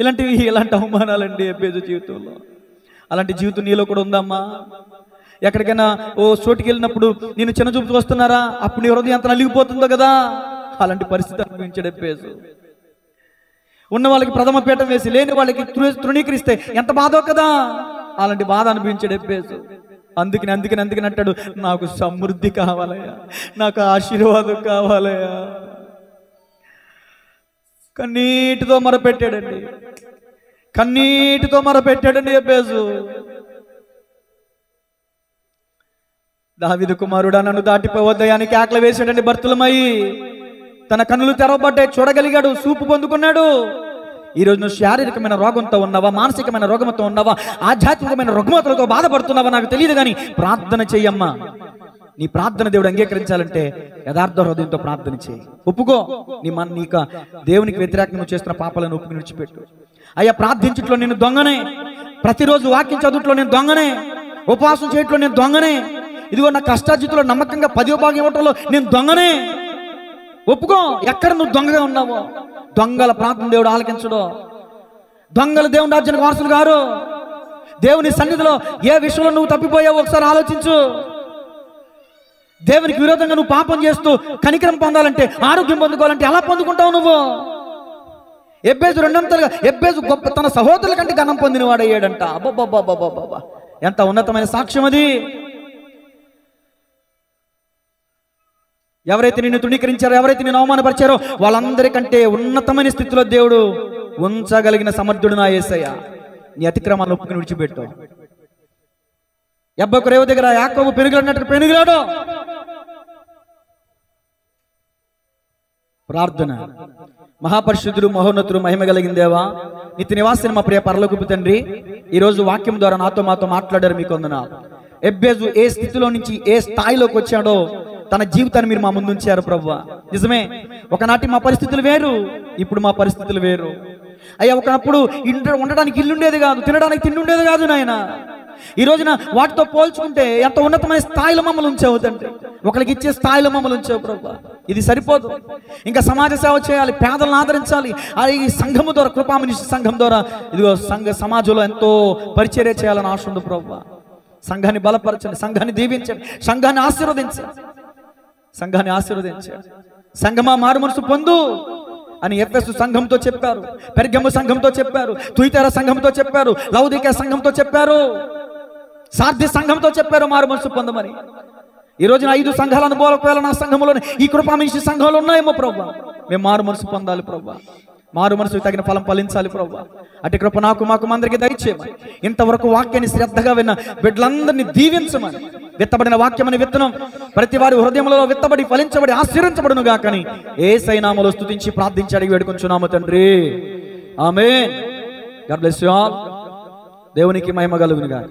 ఇలాంటి అవమానాలండి యెబ్బేజు జీవితంలో. అలాంటి జీవితం నీలో కూడా ఉందమ్మా. ఎక్కడికైనా చోటుకి వెళ్ళినప్పుడు నేను చిన్న చూపు వస్తున్నారా, అప్పుడు నీ హృదయం ఎంత నలిగిపోతుందో కదా. అలాంటి పరిస్థితి అనుభవించాడు యెబ్బేజు. ఉన్న వాళ్ళకి ప్రథమ పీఠం వేసి లేని వాళ్ళకి తృణీకరిస్తే ఎంత బాధో కదా. అలాంటి బాధ అనిపించాడు యెబ్బేజు. అందుకని అంటాడు, నాకు సమృద్ధి కావాలయ్యా, నాకు ఆశీర్వాదం కావాలయ్యా. కన్నీటితో మొరపెట్టాడండి యెబ్బేజు. దావీదు కుమారుడా నన్ను దాటిపోవద్దయాని కేకలు వేసాడండి బర్తులమై. తన కన్నులు తెరవబడ్డాయి, చూడగలిగాడు, చూపు పొందుకున్నాడు. ఈరోజు నువ్వు శారీరకమైన రోగంతో ఉన్నావా, మానసికమైన రోగంతో ఉన్నావా, ఆధ్యాత్మికమైన రుగ్మతలతో బాధపడుతున్నావా నాకు తెలియదు, కానీ ప్రార్థన చెయ్యమ్మా. నీ ప్రార్థన దేవుడు అంగీకరించాలంటే యథార్థ హృదయంతో ప్రార్థన చేయి. ఒప్పుకో నీకు దేవునికి వ్యతిరేకంగా నువ్వు చేస్తున్న పాపాలను ఒప్పుకుని విడిచిపెట్టు. అయ్యా ప్రార్థించట్లో నేను దొంగనే, ప్రతిరోజు వాక్యం చదువుట్లో నేను దొంగనే, ఉపవాసం చేయట్లో నేను దొంగనే, ఇదిగో నా కష్టాజితులో నమ్మకంగా 10వ భాగం ఇవ్వటంలో నేను దొంగనే. ఒప్పుకో ఎక్కడ నువ్వు దొంగగా ఉన్నావో. దొంగల ప్రార్థన దేవుడు ఆలకించడు. దొంగలు దేవుని రాజ్యానికి వారసులు గారు. దేవుని సన్నిధిలో ఏ విషయంలో నువ్వు తప్పిపోయావో ఒకసారి ఆలోచించు. దేవునికి విరోధంగా నువ్వు పాపం చేస్తూ కనికరం పొందాలంటే, ఆరోగ్యం పొందుకోవాలంటే ఎలా పొందుకుంటావు నువ్వు? ఎబ్బేజు 2 ఎబ్బేజు గొప్ప తన సహోదరుల కంటే ఘనం పొందిన వాడయ్యాడంట. అబ్బబ్బబ్బబ్బబ్బబ్బా, ఎంత ఉన్నతమైన సాక్ష్యం అది. ఎవరైతే నిన్ను తృణీకరించారో, ఎవరైతే నిన్ను అవమానపరిచారో వాళ్ళందరికంటే ఉన్నతమైన స్థితిలో దేవుడు ఉంచగలిగిన సమర్థుడు నా యేసయ్య. నీ అతిక్రమాలను ఒప్పుకుని విడిచిపెట్టు. యబ్బకు రేవు దగ్గర యాకోబు పెనుగులాడినట్టు పెనుగులాడు. ప్రార్థన. మహాపరిశుద్ధుడు, మహోన్నతుడు, మహిమ కలిగిన దేవా, నిత్య నివాసిని మా ప్రియ పరలోకపు తండ్రి, ఈరోజు వాక్యం ద్వారా మాతో మాట్లాడారు. మీకు వందనాలు. ఎబ్బేజు ఏ స్థితిలో నుంచి ఏ స్థాయిలోకి వచ్చాడో తన జీవితాన్ని మీరు మా ముందు ఉంచారు ప్రభువా. నిజమే, ఒకనాటి మా పరిస్థితులు వేరు, ఇప్పుడు మా పరిస్థితులు వేరు అయ్యా. ఒకనప్పుడు ఉండడానికి ఇల్లు ఉండేది కాదు, తినడానికి తిండి ఉండేది కాదు నాయన. ఈ రోజున వాటితో పోల్చుకుంటే ఎంత ఉన్నతమైన స్థాయిలో మమ్మల్ని ఉంచావు తండ్రి. ఒకరికి ఇచ్చే స్థాయిలో మమ్మల్ని ఉంచావు ప్రభువా. ఇది సరిపోదు, ఇంకా సమాజ సేవ చేయాలి, పేదలను ఆదరించాలి. ఈ సంఘము ద్వారా, కృపామనిషి సంఘం ద్వారా ఇదిగో సమాజంలో ఎంతో పరిచర్య చేయాలని ఆశ ఉంది ప్రభువా. సంఘాన్ని బలపరచండి, సంఘాన్ని దీవించండి, సంఘాన్ని ఆశీర్వదించండి, సంఘాన్ని ఆశీర్వదించండి. సంఘమా మారు మనసు పొందు అని ఎఫెసు సంఘంతో చెప్పారు, పెర్గము సంఘంతో చెప్పారు, తుయితెర సంఘంతో చెప్పారు, లౌదికే సంఘంతో చెప్పారు, సార్ది సంఘంతో చెప్పారు మారు మనసు పొందమని. ఈ రోజున 5 సంఘాల అనుభవాల నా సంఘంలోనే ఈ కృపామనిషి సంఘంలో ఉన్నాయేమో ప్రభా. మేము మారు మనసు పొందాలి ప్రభా, మారు మనసుకు తగిన ఫలం ఫలించాలి ప్రభా. అటు కృప మాకు అందరికీ దయచేయమని, ఇంతవరకు వాక్యాన్ని శ్రద్ధగా విన్న బిడ్డలందరినీ దీవించమని, విత్తబడిన వాక్యమని విత్తనం ప్రతి వారి హృదయంలో విత్తబడి ఫలించబడి ఆశీర్వించబడును గాకని యేసయ్య నామములో స్తుతించి ప్రార్థించి అడిగి వేడుకొంచున్నాము తండ్రి. Amen. God bless you all. దేవునికి మహిమ కలుగును గాక.